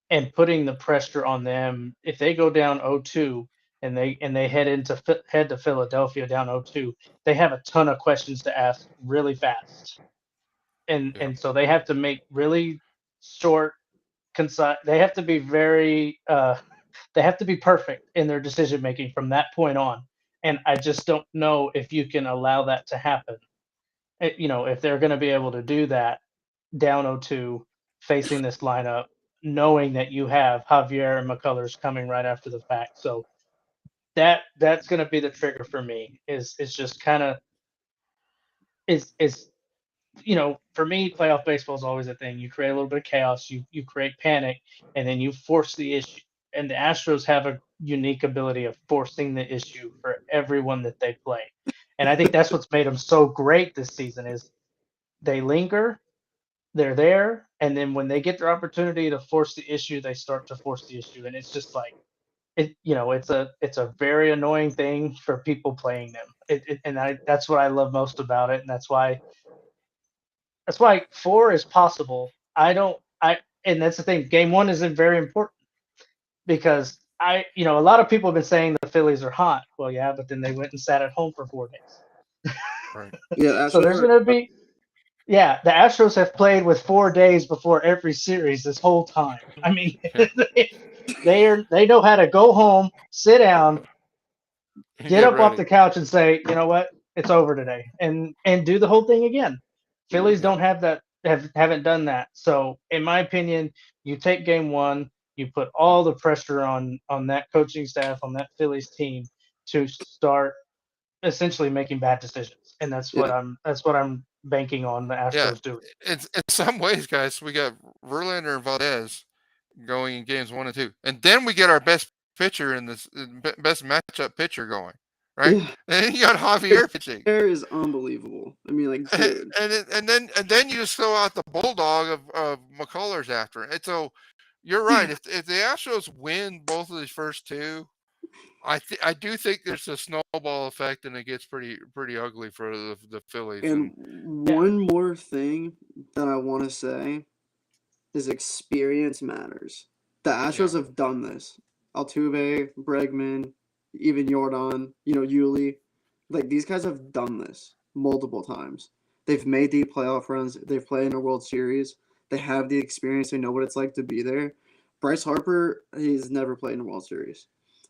and putting the pressure on them. If they go down 0-2, and they head to Philadelphia down 0-2, they have a ton of questions to ask really fast, and so they have to make really short, concise. They have to be very they have to be perfect in their decision making from that point on. And I just don't know if you can allow that to happen. If they're going to be able to do that down 0-2, facing this lineup, knowing that you have Javier and McCullers coming right after the fact. So that's going to be the trigger for me. Is just kind of is for me, playoff baseball is always a thing. You create a little bit of chaos, you create panic, and then you force the issue. And the Astros have a unique ability of forcing the issue for everyone that they play. And I think that's what's made them so great this season is they linger, they're there, and then when they get their opportunity to force the issue, they start to force the issue. And it's just like it's a very annoying thing for people playing them. That's what I love most about it, and that's why 4 is possible. And that's the thing. Game 1 isn't very important because a lot of people have been saying the Phillies are hot. Well, yeah, but then they went and sat at home for 4 days. Right. Yeah, the So Astros there's are. going to be, yeah, the Astros have played with 4 days before every series this whole time. I mean, Yeah. they know how to go home, sit down, get up off ready. the couch and say, you know what, it's over today, and do the whole thing again. Phillies Yeah. don't have that, haven't done that. So in my opinion, you take game 1, you put all the pressure on that coaching staff, on that Phillies team to start essentially making bad decisions, and Yeah, that's what I'm banking on the Yeah. Astros doing. In some ways, guys, we got Verlander and Valdez going in games 1 and 2, and then we get our best pitcher in this best matchup pitcher going, right? yeah. And then you got Javier pitching. Hair is unbelievable. I mean, like, dude. And then you just throw out the bulldog of McCullers after it. And so you're right. If the Astros win both of these first 2, I do think there's a snowball effect, and it gets pretty ugly for the Phillies. And And Yeah, one more thing that I want to say is experience matters. The Astros yeah, have done this. Altuve, Bregman, even Jordan, Yuli. Like, these guys have done this multiple times. They've made deep playoff runs. They've played in a World Series. They have the experience. They know what it's like to be there. Bryce Harper, he's never played in a World Series.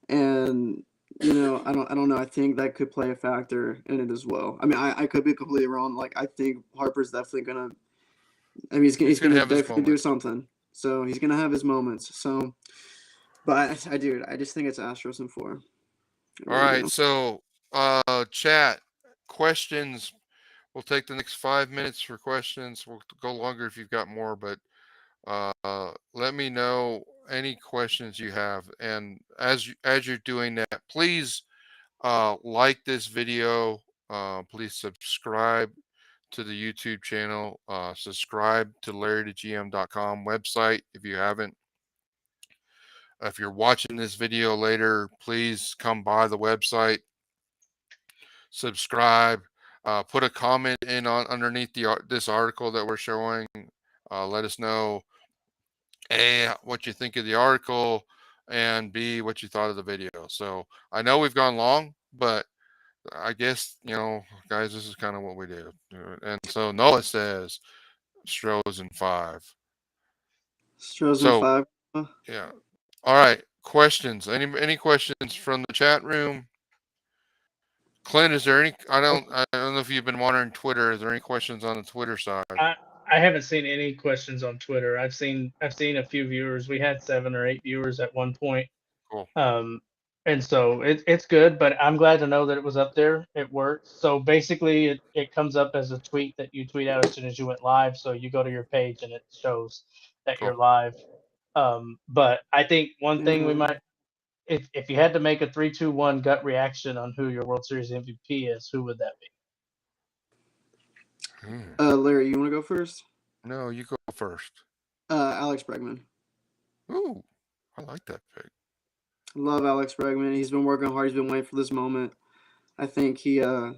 And I don't know. I think that could play a factor in it as well. I mean, I could be completely wrong. Like, I think Harper's definitely gonna. I mean, he's gonna gonna have his definitely do moments. something. So he's gonna have his moments. So, but I just think it's Astros in 4. I All really right, do. so chat questions. We'll take the next 5 minutes for questions. We'll go longer if you've got more, but let me know any questions you have. And as you're doing that, please like this video. Please subscribe to the YouTube channel. Subscribe to LarryTheGM.com website if you haven't. If you're watching this video later, please come by the website, subscribe, put a comment in on underneath this article that we're showing. Let us know A, what you think of the article, and B, what you thought of the video. So I know we've gone long, but I guess, guys, this is kind of what we do. And so Noah says Stros in 5. Astros in So 5. yeah. All right. Questions. Any questions from the chat room? Clint, is there any? I don't know if you've been monitoring Twitter. Is there any questions on the Twitter side? I haven't seen any questions on Twitter. I've seen a few viewers. We had 7 or 8 viewers at one point. Cool. And so it's good, but I'm glad to know that it was up there. It worked. So basically, it comes up as a tweet that you tweet out as soon as you went live. So you go to your page and it shows that you're Cool. live. But I think one thing we Yeah. might, if you had to make a 3-2-1 gut reaction on who your World Series MVP is, who would that be? Larry, you want to go first? No, you go first. Alex Bregman. Ooh, I like that pick. Love Alex Bregman. He's been working hard. He's been waiting for this moment. I think he. I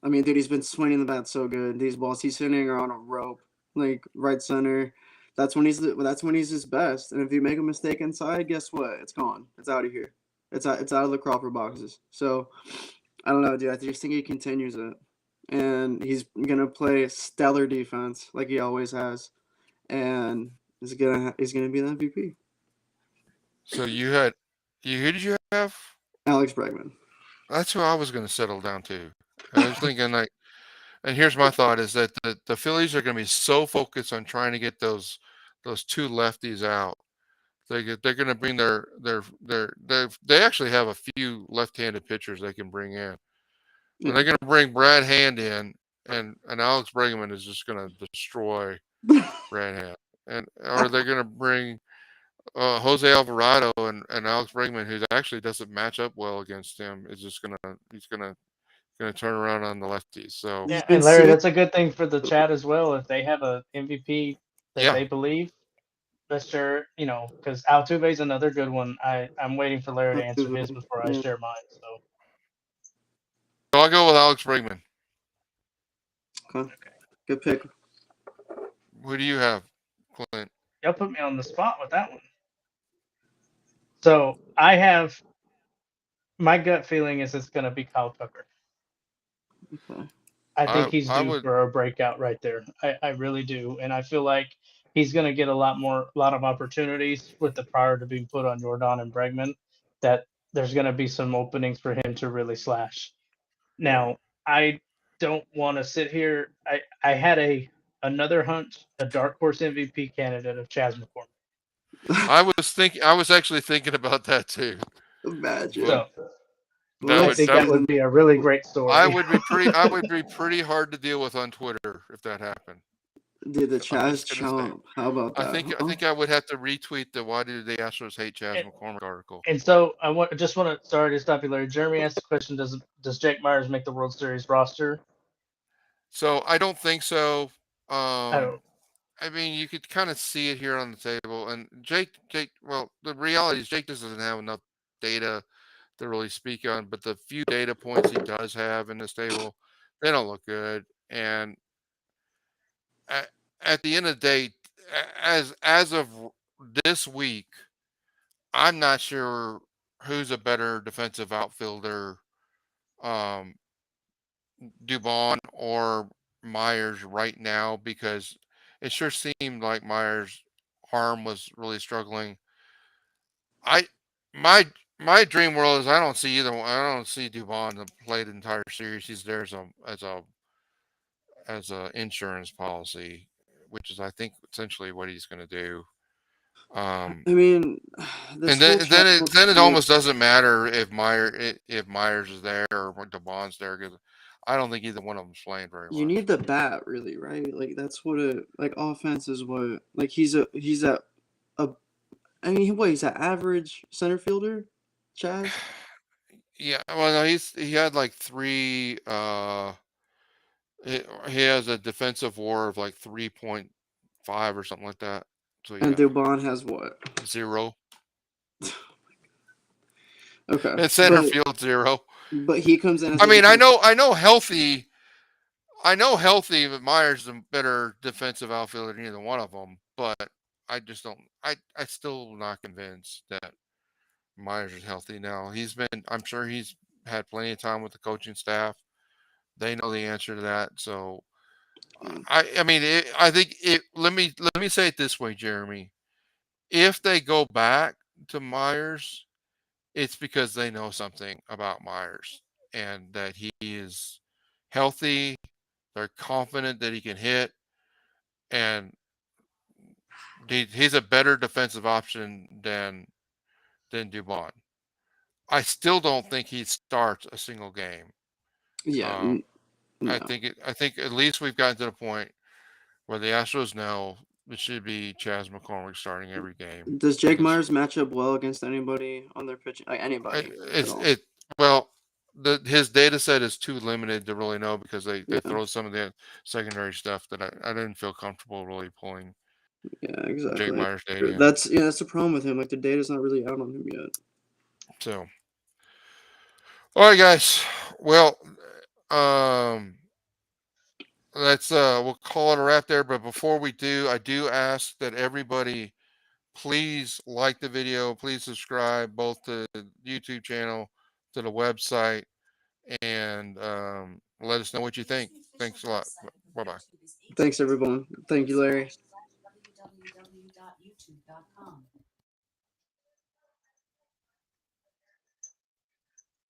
mean, dude, he's been swinging the bat so good. These balls, he's hitting her on a rope, like right center. That's when he's his best. And if you make a mistake inside, guess what? It's gone. It's out of here. It's out of the Crawford boxes. So I don't know, dude. I just think he continues it, and he's gonna play stellar defense like he always has, and he's gonna be the MVP. So who did you have? Alex Bregman. That's who I was going to settle down to. I was thinking like, and here's my thought is that the Phillies are going to be so focused on trying to get those two lefties out. They're going to bring they actually have a few left-handed pitchers they can bring in. And they're Yeah. going to bring Brad Hand in, and Alex Bregman is just going to destroy Brad Hand. And or they're going to bring Jose Alvarado and Alex Bregman, who actually doesn't match up well against him, is just gonna turn around on the lefties. So He's Yeah, been and Larry, sitting. that's a good thing for the chat as well. If they have a MVP that yeah, they believe, let's share. Because Altuve is another good one. I'm waiting for Larry to answer his before I Yeah. share mine. So so I'll go with Alex Bregman. Okay. Good pick. Who do you have, Clint? y'all put me on the spot with that one. So I have my gut feeling is it's going to be Kyle Tucker. Okay. I think he's I due would. for a breakout right there. I really do, and I feel like he's going to get a lot of opportunities with the priority being put on Jordan and Bregman. That there's going to be some openings for him to really slash. Now, I don't want to sit here. I had another hunch, a dark horse MVP candidate of Chas McCormick. I was actually thinking about that too. Imagine. But So What that I a would think that that would would season. be a really great story. I would be pretty hard to deal with on Twitter if that happened. Dude, the I'm Chaz just gonna say. Chomp. How about that, I huh? think I would have to retweet the "Why do the Astros hate Chas And, McCormick" article. and so just want to sorry to stop you, Larry. Jeremy asked the question: Does Jake Myers make the World Series roster? So I don't think so. I don't. I mean, you could kind of see it here on the table. And Jake. Well, the reality is Jake doesn't have enough data to really speak on. But the few data points he does have in this table, they don't look good. And at, at the end of the day, as of this week, I'm not sure who's a better defensive outfielder, um, Dubon or Myers right now, because it sure seemed like Myers' arm was really struggling. I my my dream world is I don't see either one. I don't see Dubon to play the entire series. He's there as a insurance policy, which is I think essentially what he's going to do. Um, I mean, this whole Chaz then it McCormick. almost doesn't matter if Myers is there or Dubon's there, because I don't think either one of them's playing very You much. need the bat, really, right? Like that's what it. Like offense is what. Like he's at a. I mean, what he's at average center fielder, Chaz. Yeah, well, no, he had like three. He has a defensive WAR of like 3.5 or something like that. So And yeah, Dubon has what? 0. Okay, And center field 0. but he comes in as I a mean, defense. I know healthy, but Myers is a better defensive outfielder than either one of them. But I just don't. I still not convinced that Myers is healthy now. I'm sure he's had plenty of time with the coaching staff. They know the answer to that. So I mean, I think it. Let me say it this way, Jeremy. If they go back to Myers, it's because they know something about Myers and that he is healthy. They're confident that he can hit, and he's a better defensive option than Dubon. I still don't think he starts a single game. Yeah, Um, no. I think at least we've gotten to the point where the Astros know it should be Chas McCormick starting every game Does for Jake this. Myers match up well against anybody on their pitching? Like I- anybody at It's all? it well his data set is too limited to really know because they Yeah, throw some of the secondary stuff that I didn't feel comfortable really pulling yeah, Jake exactly. Myers data in. That's the problem with him. Like the data's not really out on him yet. So all right, guys. Well, um, let's we'll call it a wrap there. But before we do, I do ask that everybody Please like the video. Please subscribe both to the YouTube channel, to the website, and let us know what you think. Thanks a lot. Bye bye. Thanks, everyone. Thank you, Larry.